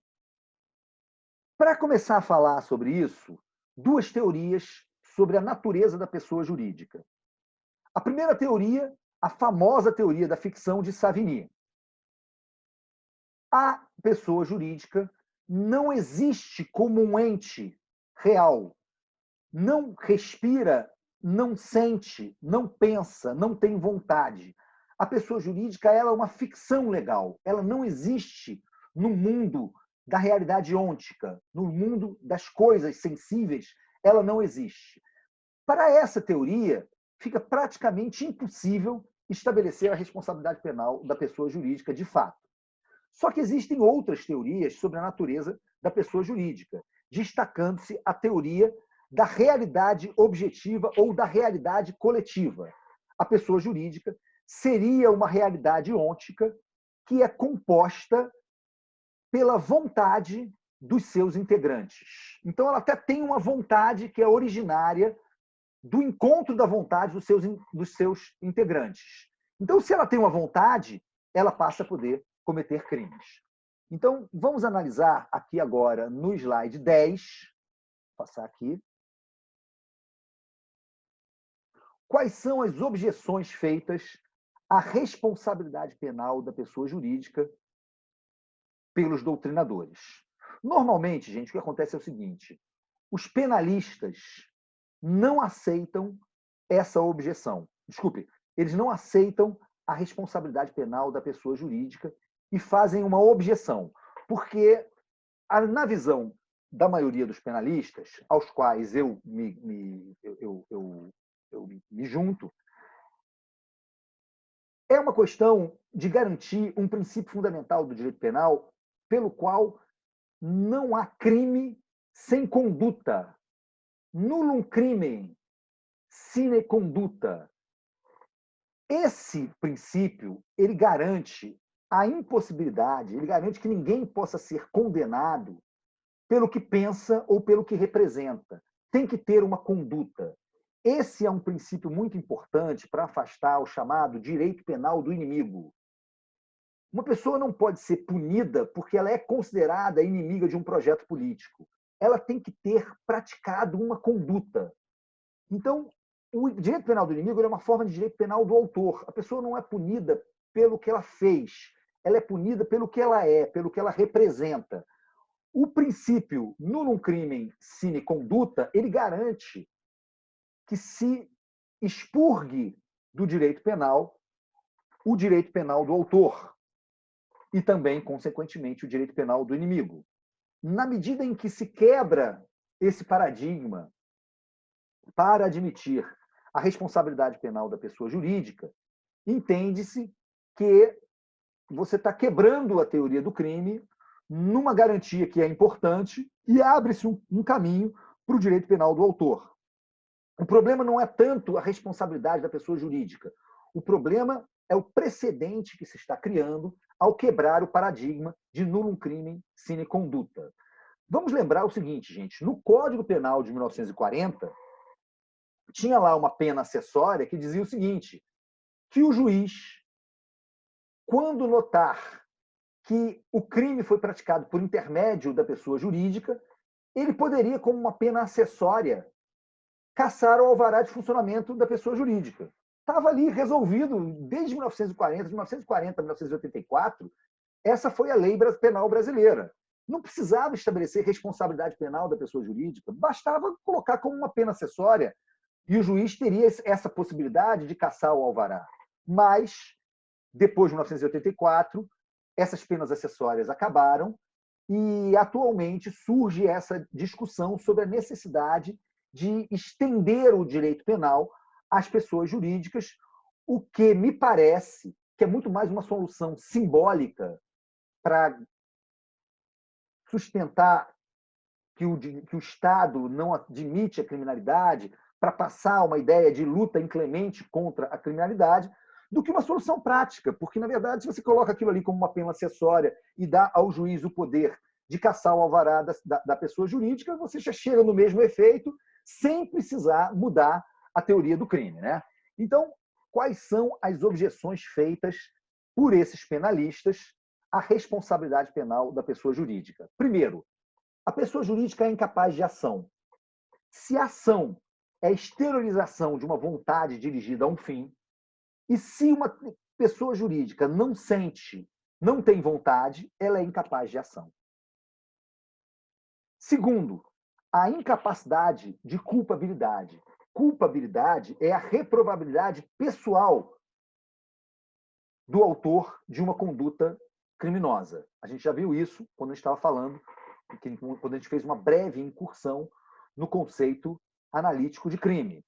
Para começar a falar sobre isso, duas teorias sobre a natureza da pessoa jurídica. A primeira teoria, a famosa teoria da ficção de Savigny. A pessoa jurídica não existe como um ente real. Não respira, não sente, não pensa, não tem vontade. A pessoa jurídica ela é uma ficção legal. Ela não existe no mundo da realidade ôntica, no mundo das coisas sensíveis, ela não existe. Para essa teoria, fica praticamente impossível estabelecer a responsabilidade penal da pessoa jurídica de fato. Só que existem outras teorias sobre a natureza da pessoa jurídica, destacando-se a teoria da realidade objetiva ou da realidade coletiva. A pessoa jurídica seria uma realidade ôntica que é composta pela vontade dos seus integrantes. Então, ela até tem uma vontade que é originária do encontro da vontade dos seus integrantes. Então, se ela tem uma vontade, ela passa a poder cometer crimes. Então, vamos analisar aqui agora no slide 10, vou passar aqui, quais são as objeções feitas à responsabilidade penal da pessoa jurídica pelos doutrinadores. Normalmente, gente, o que acontece é o seguinte: os penalistas não aceitam essa objeção. Desculpe, eles não aceitam a responsabilidade penal da pessoa jurídica e fazem uma objeção, porque na visão da maioria dos penalistas, aos quais eu me junto, é uma questão de garantir um princípio fundamental do direito penal, pelo qual não há crime sem conduta. Nullum crimen sine conduta. Esse princípio, ele garante a impossibilidade, ele garante que ninguém possa ser condenado pelo que pensa ou pelo que representa. Tem que ter uma conduta. Esse é um princípio muito importante para afastar o chamado direito penal do inimigo. Uma pessoa não pode ser punida porque ela é considerada inimiga de um projeto político. Ela tem que ter praticado uma conduta. Então, o direito penal do inimigo é uma forma de direito penal do autor. A pessoa não é punida pelo que ela fez, ela é punida pelo que ela é, pelo que ela representa. O princípio nullum crimen sine conduta, ele garante que se expurgue do direito penal o direito penal do autor e também, consequentemente, o direito penal do inimigo. Na medida em que se quebra esse paradigma para admitir a responsabilidade penal da pessoa jurídica, entende-se que você está quebrando a teoria do crime numa garantia que é importante e abre-se um caminho para o direito penal do autor. O problema não é tanto a responsabilidade da pessoa jurídica. O problema é o precedente que se está criando ao quebrar o paradigma de nullum crimen sine conduta. Vamos lembrar o seguinte, gente. No Código Penal de 1940, tinha lá uma pena acessória que dizia o seguinte, que o juiz, quando notar que o crime foi praticado por intermédio da pessoa jurídica, ele poderia, como uma pena acessória, cassar o alvará de funcionamento da pessoa jurídica. Estava ali resolvido desde 1940, de 1940 a 1984, essa foi a lei penal brasileira. Não precisava estabelecer responsabilidade penal da pessoa jurídica, bastava colocar como uma pena acessória e o juiz teria essa possibilidade de cassar o alvará. Mas, depois de 1984, essas penas acessórias acabaram e, atualmente, surge essa discussão sobre a necessidade de estender o direito penal às pessoas jurídicas, o que me parece que é muito mais uma solução simbólica para sustentar que o Estado não admite a criminalidade, para passar uma ideia de luta inclemente contra a criminalidade, do que uma solução prática, porque, na verdade, se você coloca aquilo ali como uma pena acessória e dá ao juiz o poder de cassar o alvará da pessoa jurídica, você já chega no mesmo efeito sem precisar mudar a teoria do crime, né? Então, quais são as objeções feitas por esses penalistas à responsabilidade penal da pessoa jurídica? Primeiro, a pessoa jurídica é incapaz de ação. Se a ação é a exteriorização de uma vontade dirigida a um fim, e se uma pessoa jurídica não sente, não tem vontade, ela é incapaz de ação. Segundo, a incapacidade de culpabilidade. Culpabilidade é a reprovabilidade pessoal do autor de uma conduta criminosa. A gente já viu isso quando a gente estava falando, quando a gente fez uma breve incursão no conceito analítico de crime.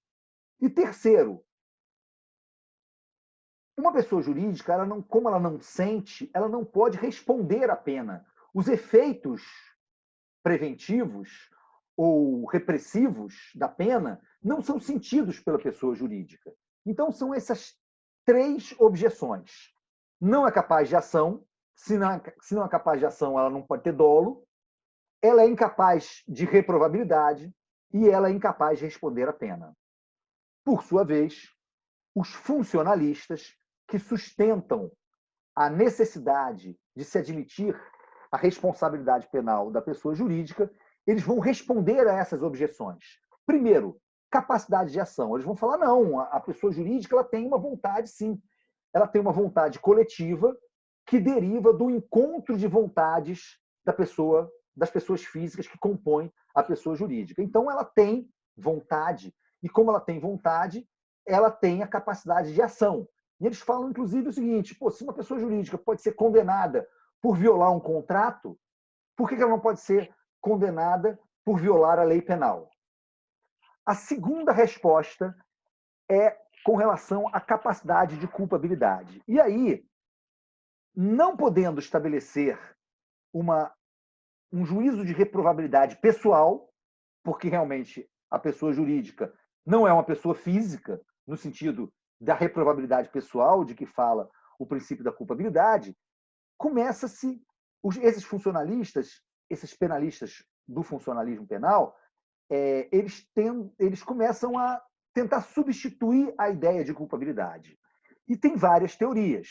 E terceiro, uma pessoa jurídica, como ela não sente, ela não pode responder à pena. Os efeitos preventivos ou repressivos da pena não são sentidos pela pessoa jurídica. Então, são essas três objeções. Não é capaz de ação, se não é capaz de ação, ela não pode ter dolo, ela é incapaz de reprovabilidade e ela é incapaz de responder à pena. Por sua vez, os funcionalistas que sustentam a necessidade de se admitir a responsabilidade penal da pessoa jurídica, eles vão responder a essas objeções. Primeiro, capacidade de ação. Eles vão falar, não, a pessoa jurídica ela tem uma vontade, sim. Ela tem uma vontade coletiva que deriva do encontro de vontades das pessoas físicas que compõem a pessoa jurídica. Então, ela tem vontade, e como ela tem vontade, ela tem a capacidade de ação. E eles falam, inclusive, o seguinte, se uma pessoa jurídica pode ser condenada por violar um contrato, por que ela não pode ser condenada por violar a lei penal? A segunda resposta é com relação à capacidade de culpabilidade. E aí, não podendo estabelecer um juízo de reprovabilidade pessoal, porque realmente a pessoa jurídica não é uma pessoa física, no sentido da reprovabilidade pessoal, de que fala o princípio da culpabilidade, começa-se, esses funcionalistas, esses penalistas do funcionalismo penal, eles começam a tentar substituir a ideia de culpabilidade. E tem várias teorias.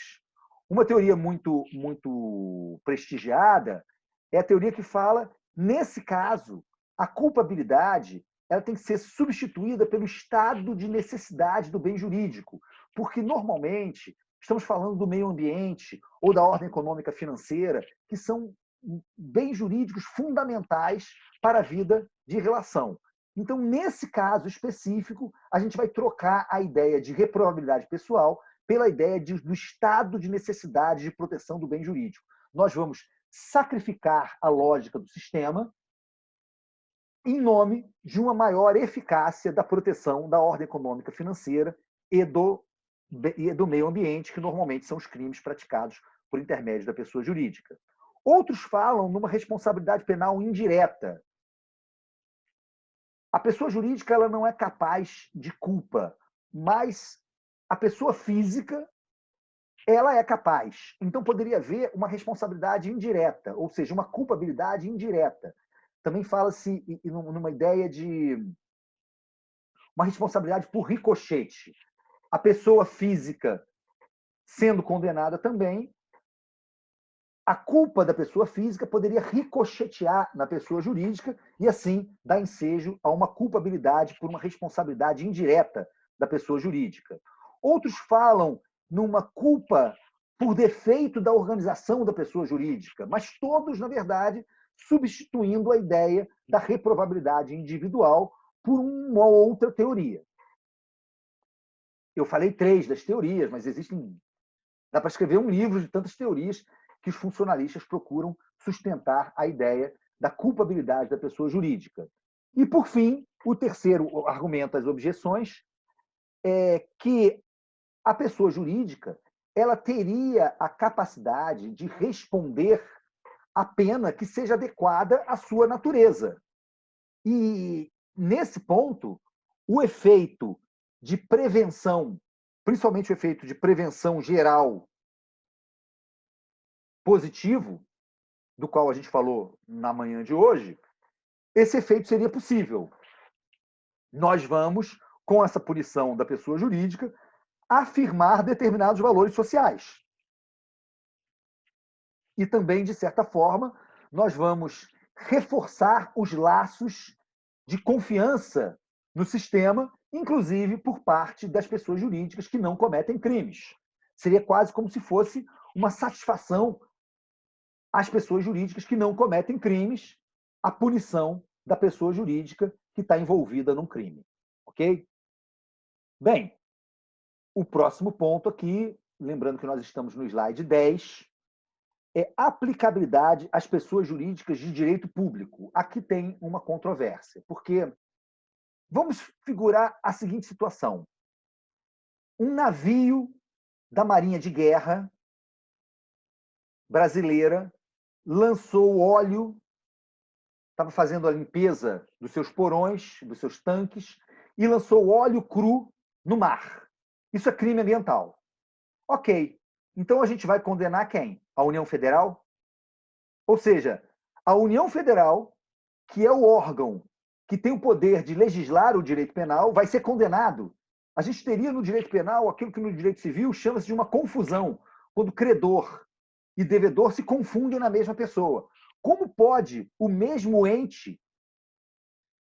Uma teoria muito prestigiada é a teoria que fala, nesse caso, a culpabilidade ela tem que ser substituída pelo estado de necessidade do bem jurídico, porque, normalmente, estamos falando do meio ambiente ou da ordem econômica financeira, que são bens jurídicos fundamentais para a vida de relação. Então, nesse caso específico, a gente vai trocar a ideia de reprovabilidade pessoal pela ideia do estado de necessidade de proteção do bem jurídico. Nós vamos sacrificar a lógica do sistema em nome de uma maior eficácia da proteção da ordem econômica financeira e do meio ambiente, que normalmente são os crimes praticados por intermédio da pessoa jurídica. Outros falam numa responsabilidade penal indireta. A pessoa jurídica ela não é capaz de culpa, mas a pessoa física ela é capaz. Então poderia haver uma responsabilidade indireta, ou seja, uma culpabilidade indireta. Também fala-se numa ideia de uma responsabilidade por ricochete. A pessoa física sendo condenada também, a culpa da pessoa física poderia ricochetear na pessoa jurídica e, assim, dar ensejo a uma culpabilidade por uma responsabilidade indireta da pessoa jurídica. Outros falam numa culpa por defeito da organização da pessoa jurídica, mas todos, na verdade, substituindo a ideia da reprovabilidade individual por uma outra teoria. Eu falei 3 das teorias, mas existem... Dá para escrever um livro de tantas teorias que os funcionalistas procuram sustentar a ideia da culpabilidade da pessoa jurídica. E, por fim, o terceiro argumento das objeções é que a pessoa jurídica ela teria a capacidade de responder a pena que seja adequada à sua natureza. E, nesse ponto, o efeito de prevenção, principalmente o efeito de prevenção geral positivo, do qual a gente falou na manhã de hoje, esse efeito seria possível. Nós vamos, com essa punição da pessoa jurídica, afirmar determinados valores sociais. E também, de certa forma, nós vamos reforçar os laços de confiança no sistema, inclusive por parte das pessoas jurídicas que não cometem crimes. Seria quase como se fosse uma satisfação às pessoas jurídicas que não cometem crimes, a punição da pessoa jurídica que está envolvida num crime. Ok? Bem, o próximo ponto aqui, lembrando que nós estamos no slide 10, é aplicabilidade às pessoas jurídicas de direito público. Aqui tem uma controvérsia, porque vamos figurar a seguinte situação. Um navio da Marinha de Guerra brasileira lançou óleo, estava fazendo a limpeza dos seus porões, dos seus tanques, e lançou óleo cru no mar. Isso é crime ambiental. Ok, então a gente vai condenar quem? A União Federal? Ou seja, a União Federal que é o órgão que tem o poder de legislar o direito penal, vai ser condenado. A gente teria no direito penal aquilo que no direito civil chama-se de uma confusão, quando credor e devedor se confundem na mesma pessoa. Como pode o mesmo ente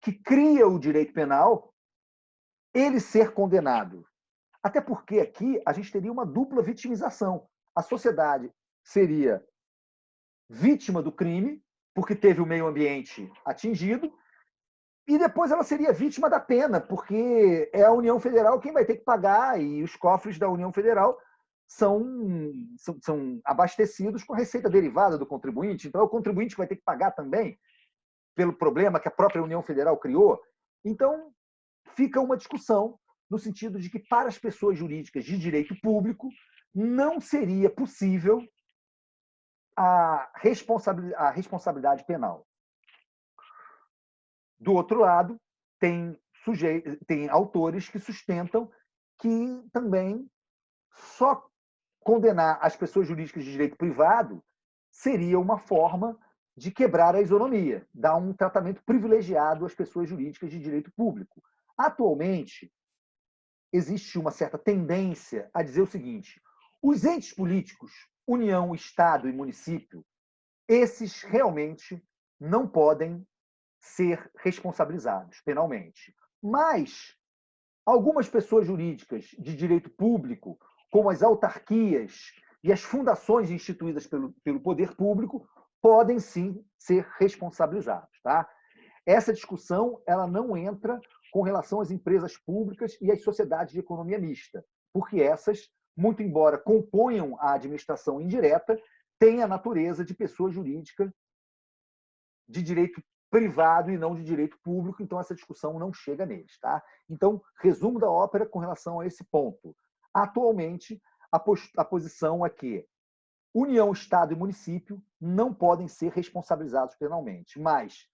que cria o direito penal ele ser condenado? Até porque aqui a gente teria uma dupla vitimização. A sociedade seria vítima do crime, porque teve o meio ambiente atingido, e depois ela seria vítima da pena, porque é a União Federal quem vai ter que pagar, e os cofres da União Federal são abastecidos com a receita derivada do contribuinte. Então, é o contribuinte que vai ter que pagar também pelo problema que a própria União Federal criou. Então, fica uma discussão no sentido de que, para as pessoas jurídicas de direito público, não seria possível a responsabilidade penal. Do outro lado, tem autores que sustentam que também só condenar as pessoas jurídicas de direito privado seria uma forma de quebrar a isonomia, dar um tratamento privilegiado às pessoas jurídicas de direito público. Atualmente, existe uma certa tendência a dizer o seguinte: os entes políticos, União, Estado e município, esses realmente não podem ser responsabilizados penalmente. Mas algumas pessoas jurídicas de direito público, como as autarquias e as fundações instituídas pelo poder público, podem sim ser responsabilizados. Tá? Essa discussão ela não entra com relação às empresas públicas e às sociedades de economia mista, porque essas, muito embora componham a administração indireta, têm a natureza de pessoa jurídica de direito privado e não de direito público, então essa discussão não chega neles. Tá? Então, resumo da ópera com relação a esse ponto. Atualmente, a posição é que União, Estado e município não podem ser responsabilizados penalmente, mas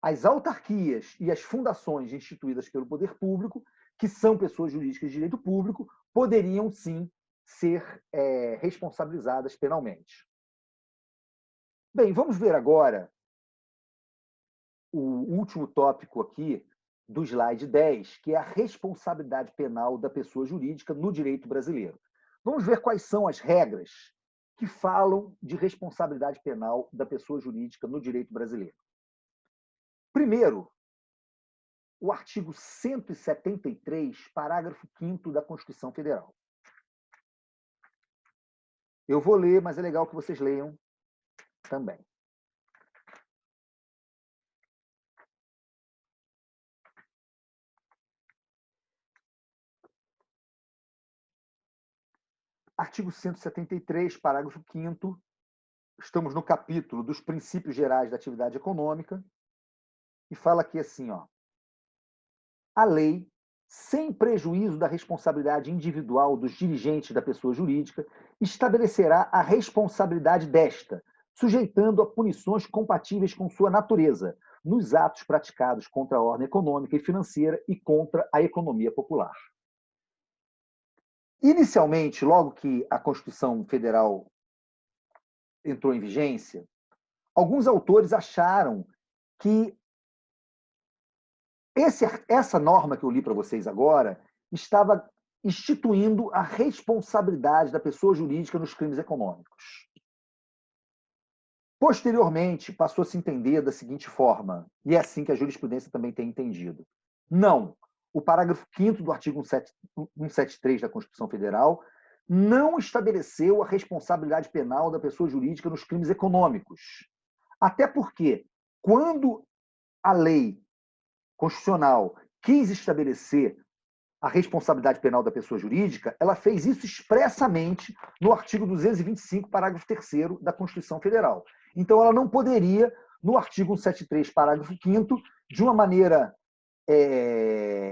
as autarquias e as fundações instituídas pelo poder público, que são pessoas jurídicas de direito público, poderiam sim ser responsabilizadas penalmente. Bem, vamos ver agora o último tópico aqui do slide 10, que é a responsabilidade penal da pessoa jurídica no direito brasileiro. Vamos ver quais são as regras que falam de responsabilidade penal da pessoa jurídica no direito brasileiro. Primeiro, o artigo 173, parágrafo 5º da Constituição Federal. Eu vou ler, mas é legal que vocês leiam também. Artigo 173, parágrafo 5º, estamos no capítulo dos princípios gerais da atividade econômica, e fala aqui assim, ó: a lei, sem prejuízo da responsabilidade individual dos dirigentes da pessoa jurídica, estabelecerá a responsabilidade desta, sujeitando a punições compatíveis com sua natureza, nos atos praticados contra a ordem econômica e financeira e contra a economia popular. Inicialmente, logo que a Constituição Federal entrou em vigência, alguns autores acharam que essa norma que eu li para vocês agora estava instituindo a responsabilidade da pessoa jurídica nos crimes econômicos. Posteriormente, passou a se entender da seguinte forma, e é assim que a jurisprudência também tem entendido. Não, o parágrafo 5º do artigo 173 da Constituição Federal não estabeleceu a responsabilidade penal da pessoa jurídica nos crimes econômicos. Até porque, quando a lei constitucional quis estabelecer a responsabilidade penal da pessoa jurídica, ela fez isso expressamente no artigo 225, parágrafo 3º da Constituição Federal. Então, ela não poderia, no artigo 173, parágrafo 5º, de uma maneira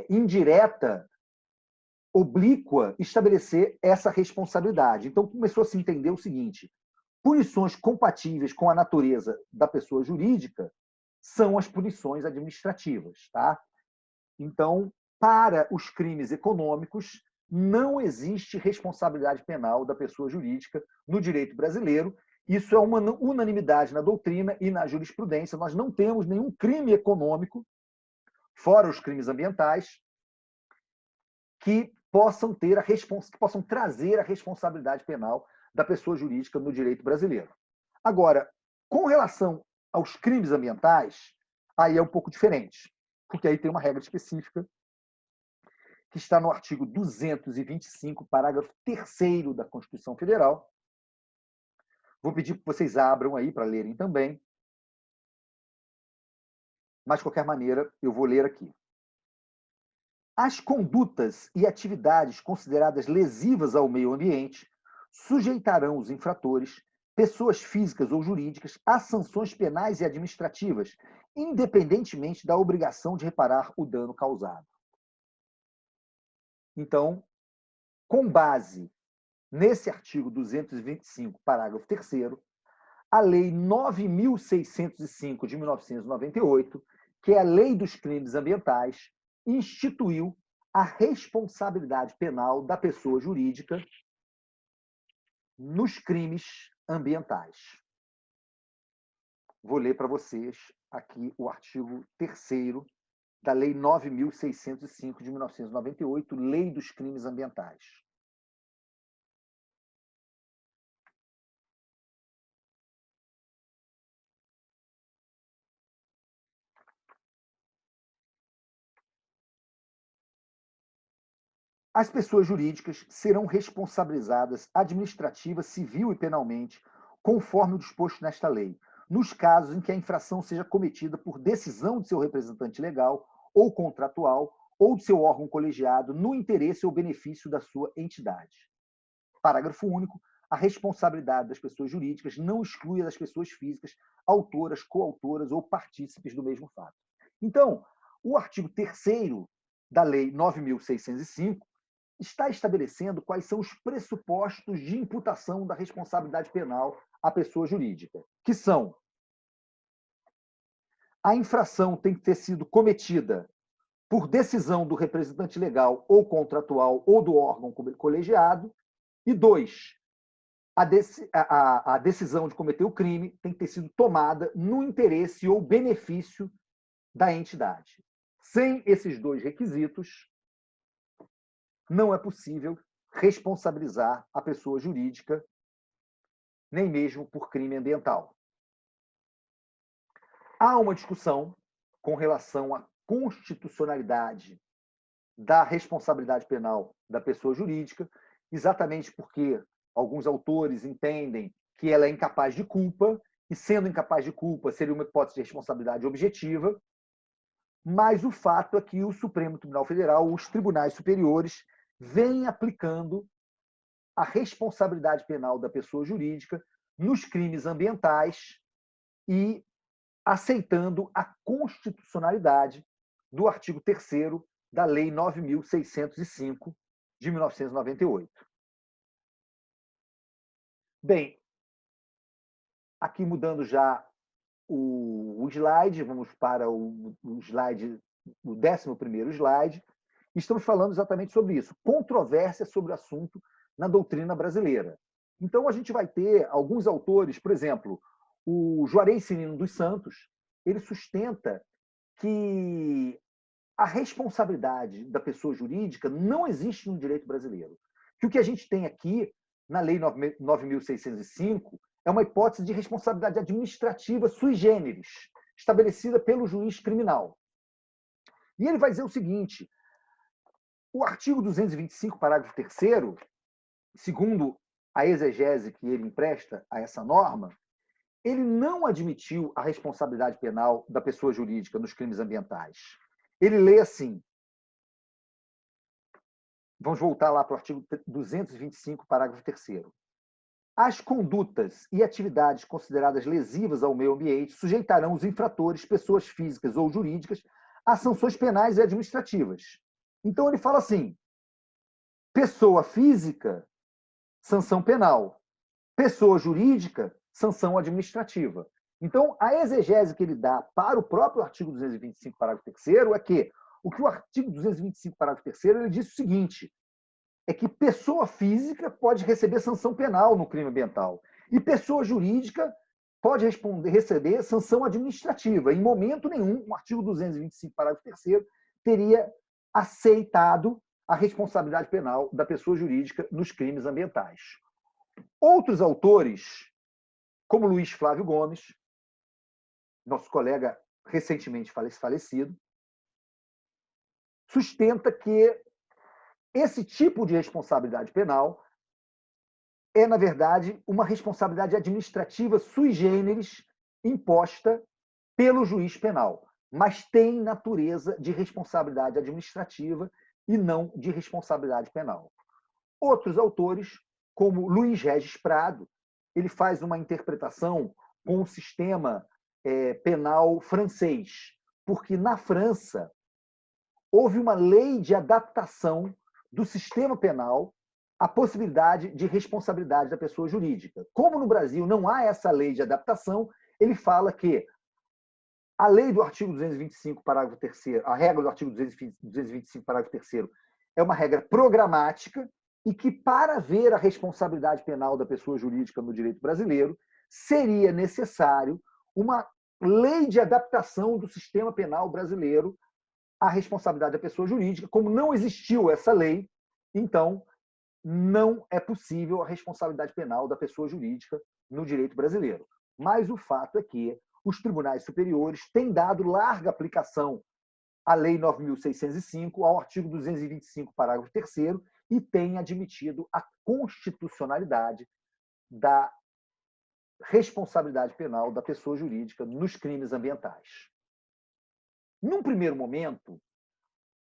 indireta, oblíqua, estabelecer essa responsabilidade. Então, começou a se entender o seguinte: punições compatíveis com a natureza da pessoa jurídica são as punições administrativas. Tá? Então, para os crimes econômicos, não existe responsabilidade penal da pessoa jurídica no direito brasileiro, Isso é uma unanimidade na doutrina e na jurisprudência. Nós não temos nenhum crime econômico, fora os crimes ambientais, que possam trazer a responsabilidade penal da pessoa jurídica no direito brasileiro. Agora, com relação aos crimes ambientais, aí é um pouco diferente, porque aí tem uma regra específica que está no artigo 225, parágrafo 3º da Constituição Federal. Vou pedir que vocês abram aí para lerem também. Mas, de qualquer maneira, eu vou ler aqui. As condutas e atividades consideradas lesivas ao meio ambiente sujeitarão os infratores, pessoas físicas ou jurídicas, a sanções penais e administrativas, independentemente da obrigação de reparar o dano causado. Então, com base nesse artigo 225, parágrafo 3º, a Lei 9.605 de 1998, que é a Lei dos Crimes Ambientais, instituiu a responsabilidade penal da pessoa jurídica nos crimes ambientais. Vou ler para vocês aqui o artigo 3º da Lei 9.605 de 1998, Lei dos Crimes Ambientais. As pessoas jurídicas serão responsabilizadas administrativa, civil e penalmente, conforme o disposto nesta lei, nos casos em que a infração seja cometida por decisão de seu representante legal ou contratual ou de seu órgão colegiado no interesse ou benefício da sua entidade. Parágrafo único. A responsabilidade das pessoas jurídicas não exclui a das pessoas físicas, autoras, coautoras ou partícipes do mesmo fato. Então, o artigo 3º da Lei 9.605 está estabelecendo quais são os pressupostos de imputação da responsabilidade penal à pessoa jurídica, que são: a infração tem que ter sido cometida por decisão do representante legal ou contratual ou do órgão colegiado, e 2, a decisão de cometer o crime tem que ter sido tomada no interesse ou benefício da entidade. Sem esses 2 requisitos, não é possível responsabilizar a pessoa jurídica, nem mesmo por crime ambiental. Há uma discussão com relação à constitucionalidade da responsabilidade penal da pessoa jurídica, exatamente porque alguns autores entendem que ela é incapaz de culpa, e sendo incapaz de culpa seria uma hipótese de responsabilidade objetiva, mas o fato é que o Supremo Tribunal Federal, os tribunais superiores, vêm aplicando a responsabilidade penal da pessoa jurídica nos crimes ambientais e aceitando a constitucionalidade do artigo 3º da Lei 9.605 de 1998. Bem, aqui mudando já o slide, vamos para o slide, o 11º slide. Estamos falando exatamente sobre isso, controvérsia sobre o assunto na doutrina brasileira. Então, a gente vai ter alguns autores, por exemplo, o Juarez Cirino dos Santos, ele sustenta que a responsabilidade da pessoa jurídica não existe no direito brasileiro. Que o que a gente tem aqui, na Lei 9.605, é uma hipótese de responsabilidade administrativa sui generis, estabelecida pelo juiz criminal. E ele vai dizer o seguinte: o artigo 225, parágrafo 3º, segundo a exegese que ele empresta a essa norma, ele não admitiu a responsabilidade penal da pessoa jurídica nos crimes ambientais. Ele lê assim. Vamos voltar lá para o artigo 225, parágrafo 3º. As condutas e atividades consideradas lesivas ao meio ambiente sujeitarão os infratores, pessoas físicas ou jurídicas, a sanções penais e administrativas. Então, ele fala assim: pessoa física, sanção penal. Pessoa jurídica, sanção administrativa. Então, a exegese que ele dá para o próprio artigo 225, parágrafo 3º, é que o artigo 225, parágrafo 3º, ele diz o seguinte: é que pessoa física pode receber sanção penal no crime ambiental. E pessoa jurídica pode receber sanção administrativa. Em momento nenhum, o artigo 225, parágrafo 3º, teria aceitado a responsabilidade penal da pessoa jurídica nos crimes ambientais. Outros autores, como Luiz Flávio Gomes, nosso colega recentemente falecido, sustenta que esse tipo de responsabilidade penal é, na verdade, uma responsabilidade administrativa sui generis imposta pelo juiz penal, mas tem natureza de responsabilidade administrativa e não de responsabilidade penal. Outros autores, como Luiz Regis Prado, ele faz uma interpretação com o sistema penal francês, porque na França houve uma lei de adaptação do sistema penal à possibilidade de responsabilidade da pessoa jurídica. Como no Brasil não há essa lei de adaptação, ele fala que a lei do artigo 225, parágrafo 3º, a regra do artigo 225, parágrafo 3º, é uma regra programática e que, para ver a responsabilidade penal da pessoa jurídica no direito brasileiro, seria necessário uma lei de adaptação do sistema penal brasileiro à responsabilidade da pessoa jurídica. Como não existiu essa lei, então não é possível a responsabilidade penal da pessoa jurídica no direito brasileiro. Mas o fato é que os tribunais superiores têm dado larga aplicação à Lei 9.605, ao artigo 225, parágrafo 3º, e têm admitido a constitucionalidade da responsabilidade penal da pessoa jurídica nos crimes ambientais. Num primeiro momento,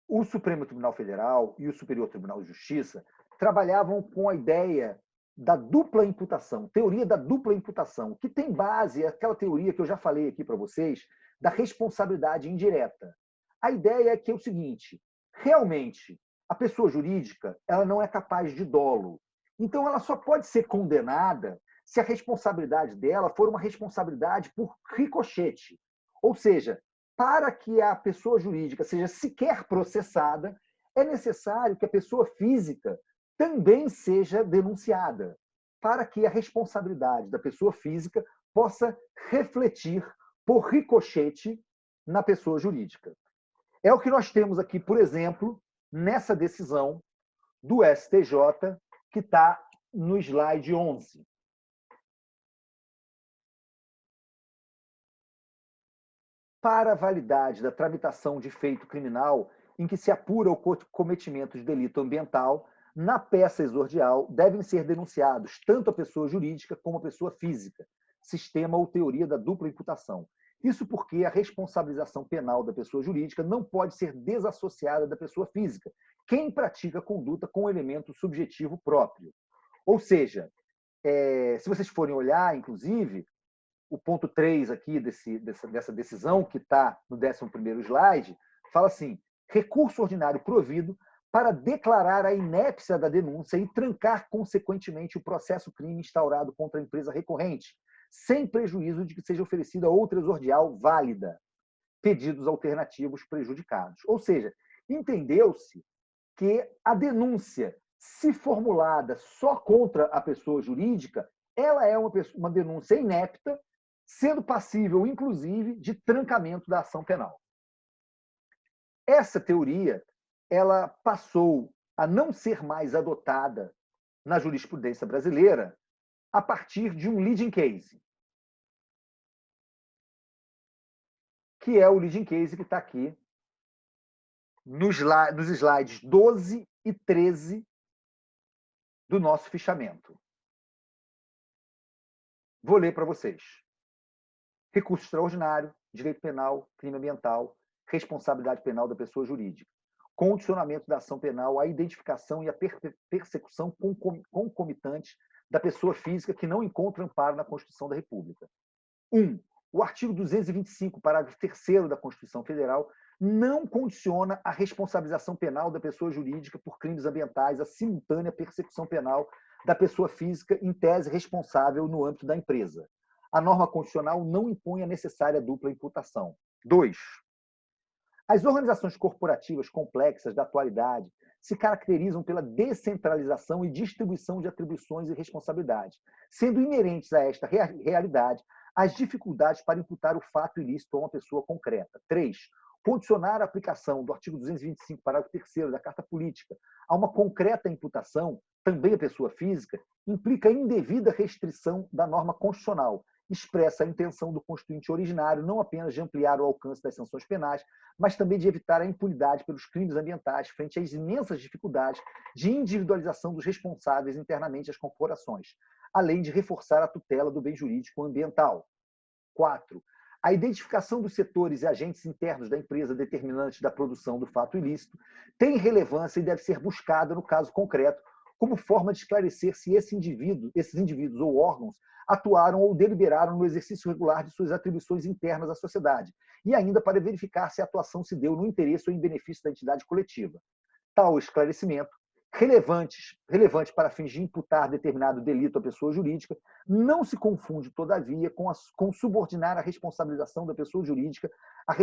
o Supremo Tribunal Federal e o Superior Tribunal de Justiça trabalhavam com a ideia da dupla imputação, teoria da dupla imputação, que tem base, aquela teoria que eu já falei aqui para vocês, da responsabilidade indireta. A ideia é que é o seguinte, realmente, a pessoa jurídica ela não é capaz de dolo. Então, ela só pode ser condenada se a responsabilidade dela for uma responsabilidade por ricochete. Ou seja, para que a pessoa jurídica seja sequer processada, é necessário que a pessoa física também seja denunciada, para que a responsabilidade da pessoa física possa refletir por ricochete na pessoa jurídica. É o que nós temos aqui, por exemplo, nessa decisão do STJ, que está no slide 11. Para a validade da tramitação de feito criminal em que se apura o cometimento de delito ambiental, na peça exordial devem ser denunciados tanto a pessoa jurídica como a pessoa física, sistema ou teoria da dupla imputação. Isso porque a responsabilização penal da pessoa jurídica não pode ser desassociada da pessoa física, quem pratica a conduta com elemento subjetivo próprio. Ou seja, se vocês forem olhar, inclusive, o ponto 3 aqui dessa decisão, que está no 11º slide, fala assim, recurso ordinário provido para declarar a inépcia da denúncia e trancar, consequentemente, o processo crime instaurado contra a empresa recorrente, sem prejuízo de que seja oferecida outra exordial válida, pedidos alternativos prejudicados. Ou seja, entendeu-se que a denúncia, se formulada só contra a pessoa jurídica, ela é uma denúncia inepta, sendo passível, inclusive, de trancamento da ação penal. Essa teoria ela passou a não ser mais adotada na jurisprudência brasileira a partir de um leading case, que é o leading case que está aqui nos slides 12 e 13 do nosso fichamento. Vou ler para vocês. Recurso extraordinário, direito penal, crime ambiental, responsabilidade penal da pessoa jurídica. Condicionamento da ação penal à identificação e à persecução concomitante da pessoa física que não encontra amparo na Constituição da República. 1. O artigo 225, parágrafo 3º da Constituição Federal, não condiciona a responsabilização penal da pessoa jurídica por crimes ambientais à simultânea persecução penal da pessoa física em tese responsável no âmbito da empresa. A norma constitucional não impõe a necessária dupla imputação. 2. As organizações corporativas complexas da atualidade se caracterizam pela descentralização e distribuição de atribuições e responsabilidades, sendo inerentes a esta realidade as dificuldades para imputar o fato ilícito a uma pessoa concreta. 3. Condicionar a aplicação do artigo 225, parágrafo 3º da Carta Política a uma concreta imputação, também a pessoa física, implica indevida restrição da norma constitucional, expressa a intenção do Constituinte originário não apenas de ampliar o alcance das sanções penais, mas também de evitar a impunidade pelos crimes ambientais frente às imensas dificuldades de individualização dos responsáveis internamente às corporações, além de reforçar a tutela do bem jurídico ambiental. 4. A identificação dos setores e agentes internos da empresa determinantes da produção do fato ilícito tem relevância e deve ser buscada no caso concreto como forma de esclarecer se esses indivíduos ou órgãos atuaram ou deliberaram no exercício regular de suas atribuições internas à sociedade, e ainda para verificar se a atuação se deu no interesse ou em benefício da entidade coletiva. Tal esclarecimento, relevante para fins de imputar determinado delito à pessoa jurídica, não se confunde, todavia, com subordinar a responsabilização da pessoa jurídica à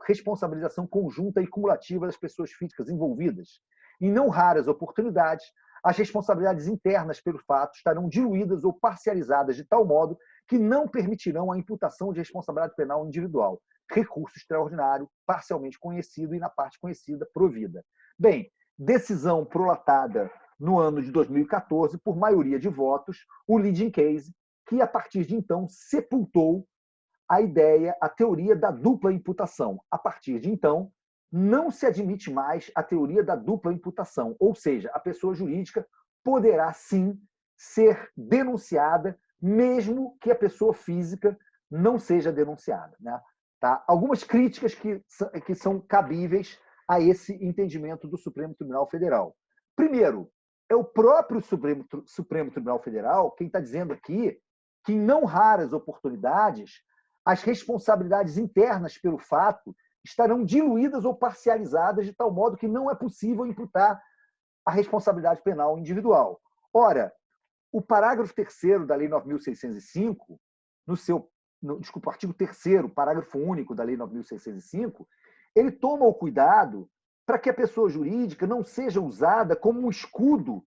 responsabilização conjunta e cumulativa das pessoas físicas envolvidas. Em não raras oportunidades, as responsabilidades internas pelo fato estarão diluídas ou parcializadas de tal modo que não permitirão a imputação de responsabilidade penal individual. Recurso extraordinário, parcialmente conhecido e, na parte conhecida, provida. Bem, decisão prolatada no ano de 2014 por maioria de votos, o leading case, que, a partir de então, sepultou a teoria da dupla imputação. A partir de então, não se admite mais a teoria da dupla imputação, ou seja, a pessoa jurídica poderá sim ser denunciada, mesmo que a pessoa física não seja denunciada, né? Tá? Algumas críticas que são cabíveis a esse entendimento do Supremo Tribunal Federal. Primeiro, é o próprio Supremo Tribunal Federal quem está dizendo aqui que, em não raras oportunidades, as responsabilidades internas pelo fato estarão diluídas ou parcializadas de tal modo que não é possível imputar a responsabilidade penal individual. Ora, o parágrafo 3º da Lei 9.605, o artigo 3º, parágrafo único da Lei 9.605, ele toma o cuidado para que a pessoa jurídica não seja usada como um escudo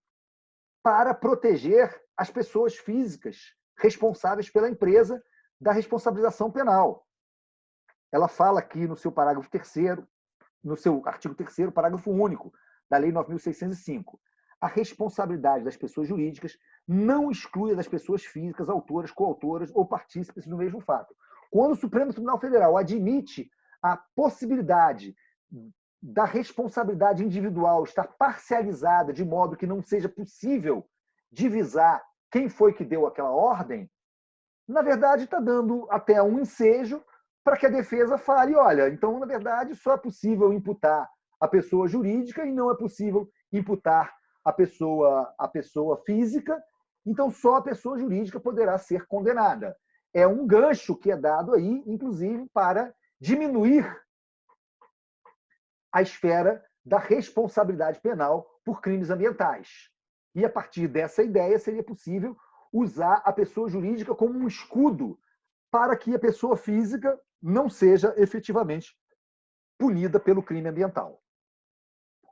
para proteger as pessoas físicas responsáveis pela empresa da responsabilização penal. Ela fala aqui no seu parágrafo 3º, no seu artigo 3º, parágrafo único da Lei 9.605. A responsabilidade das pessoas jurídicas não exclui a das pessoas físicas, autoras, coautoras ou partícipes do mesmo fato. Quando o Supremo Tribunal Federal admite a possibilidade da responsabilidade individual estar parcializada de modo que não seja possível divisar quem foi que deu aquela ordem, na verdade está dando até um ensejo para que a defesa fale, olha, então, na verdade, só é possível imputar a pessoa jurídica e não é possível imputar a pessoa física, então só a pessoa jurídica poderá ser condenada. É um gancho que é dado aí, inclusive, para diminuir a esfera da responsabilidade penal por crimes ambientais. E, a partir dessa ideia, seria possível usar a pessoa jurídica como um escudo para que a pessoa física não seja efetivamente punida pelo crime ambiental.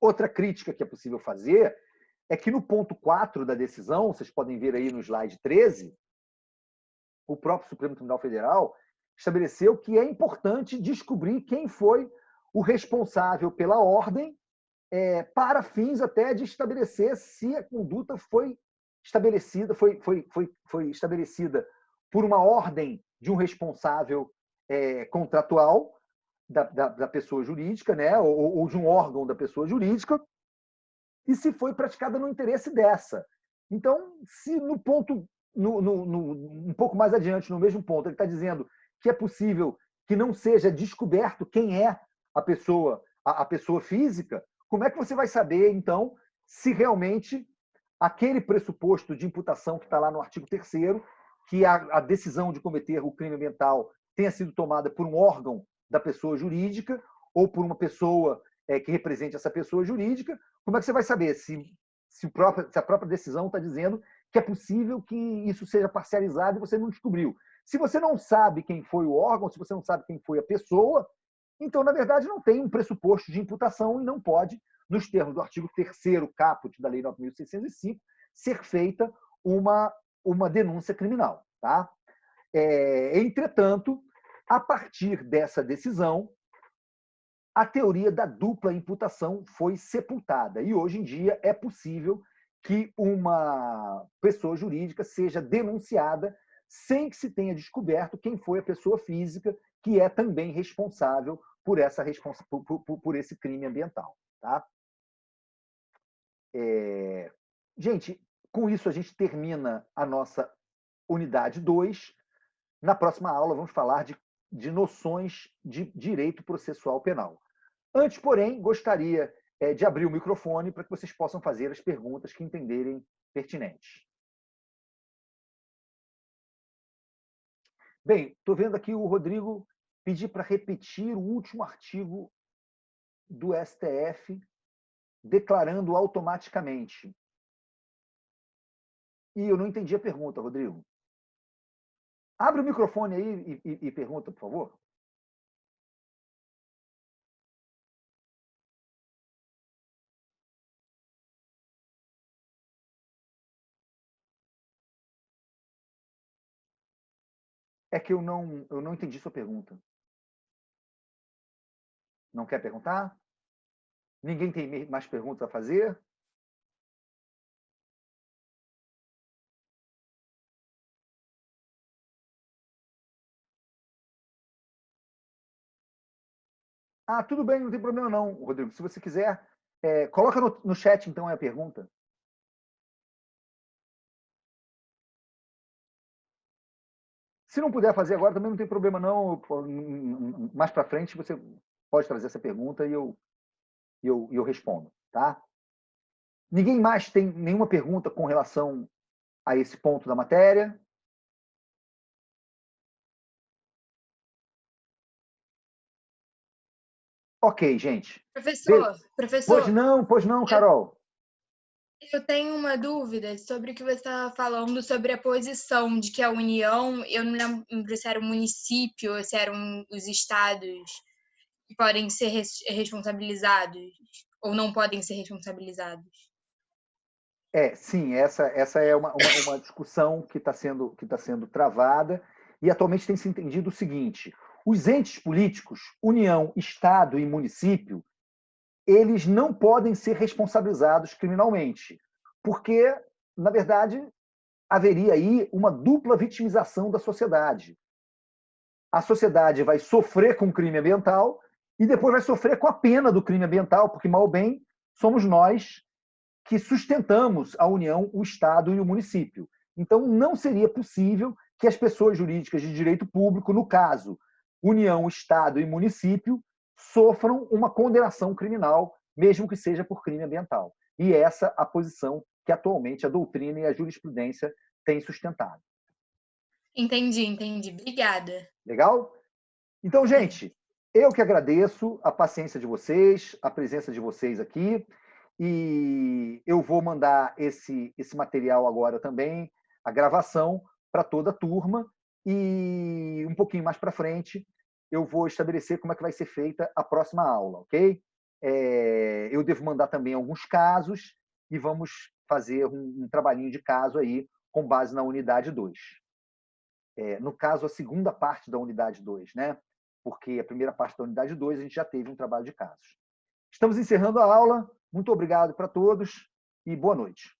Outra crítica que é possível fazer é que no ponto 4 da decisão, vocês podem ver aí no slide 13, o próprio Supremo Tribunal Federal estabeleceu que é importante descobrir quem foi o responsável pela ordem, para fins até de estabelecer se a conduta foi estabelecida por uma ordem de um responsável contratual da pessoa jurídica, né, ou de um órgão da pessoa jurídica, e se foi praticada no interesse dessa. Então, se no ponto, um pouco mais adiante, no mesmo ponto, ele está dizendo que é possível que não seja descoberto quem é a pessoa física, como é que você vai saber, então, se realmente aquele pressuposto de imputação que está lá no artigo 3º, que a decisão de cometer o crime ambiental tenha sido tomada por um órgão da pessoa jurídica ou por uma pessoa que represente essa pessoa jurídica, como é que você vai saber se a própria decisão está dizendo que é possível que isso seja parcializado e você não descobriu? Se você não sabe quem foi o órgão, se você não sabe quem foi a pessoa, Então, na verdade, não tem um pressuposto de imputação e não pode, nos termos do artigo 3º caput da Lei 9.605, ser feita uma denúncia criminal. Tá? Entretanto, a partir dessa decisão, a teoria da dupla imputação foi sepultada. E hoje em dia é possível que uma pessoa jurídica seja denunciada sem que se tenha descoberto quem foi a pessoa física que é também responsável por esse crime ambiental. Tá? Gente, com isso a gente termina a nossa unidade 2. Na próxima aula vamos falar de noções de direito processual penal. Antes, porém, gostaria de abrir o microfone para que vocês possam fazer as perguntas que entenderem pertinentes. Bem, estou vendo aqui o Rodrigo pedir para repetir o último artigo do STF declarando automaticamente. E eu não entendi a pergunta, Rodrigo. Abre o microfone aí e pergunta, por favor. É que eu não entendi sua pergunta. Não quer perguntar? Ninguém tem mais perguntas a fazer? Ah, tudo bem, não tem problema não, Rodrigo. Se você quiser, coloca no chat, então, a pergunta. Se não puder fazer agora, também não tem problema não. Mais para frente, você pode trazer essa pergunta e eu respondo. Tá? Ninguém mais tem nenhuma pergunta com relação a esse ponto da matéria? Ok, gente. Pois não, Carol. Eu tenho uma dúvida sobre o que você estava falando sobre a posição de que a União, eu não lembro se era o município ou se eram os estados que podem ser responsabilizados ou não podem ser responsabilizados. Sim, essa é uma discussão que está sendo travada e atualmente tem se entendido o seguinte: os entes políticos, União, Estado e município, eles não podem ser responsabilizados criminalmente, porque, na verdade, haveria aí uma dupla vitimização da sociedade. A sociedade vai sofrer com o crime ambiental e depois vai sofrer com a pena do crime ambiental, porque, mal ou bem, somos nós que sustentamos a União, o Estado e o município. Então, não seria possível que as pessoas jurídicas de direito público, no caso, União, Estado e município, sofram uma condenação criminal, mesmo que seja por crime ambiental. E essa é a posição que atualmente a doutrina e a jurisprudência têm sustentado. Entendi. Obrigada. Legal? Então, gente, eu que agradeço a paciência de vocês, a presença de vocês aqui. E eu vou mandar esse material agora também, a gravação, para toda a turma. E um pouquinho mais para frente, eu vou estabelecer como é que vai ser feita a próxima aula, ok? Eu devo mandar também alguns casos e vamos fazer um trabalhinho de caso aí com base na unidade 2. No caso, a segunda parte da unidade 2, né? Porque a primeira parte da unidade 2 a gente já teve um trabalho de casos. Estamos encerrando a aula. Muito obrigado para todos e boa noite.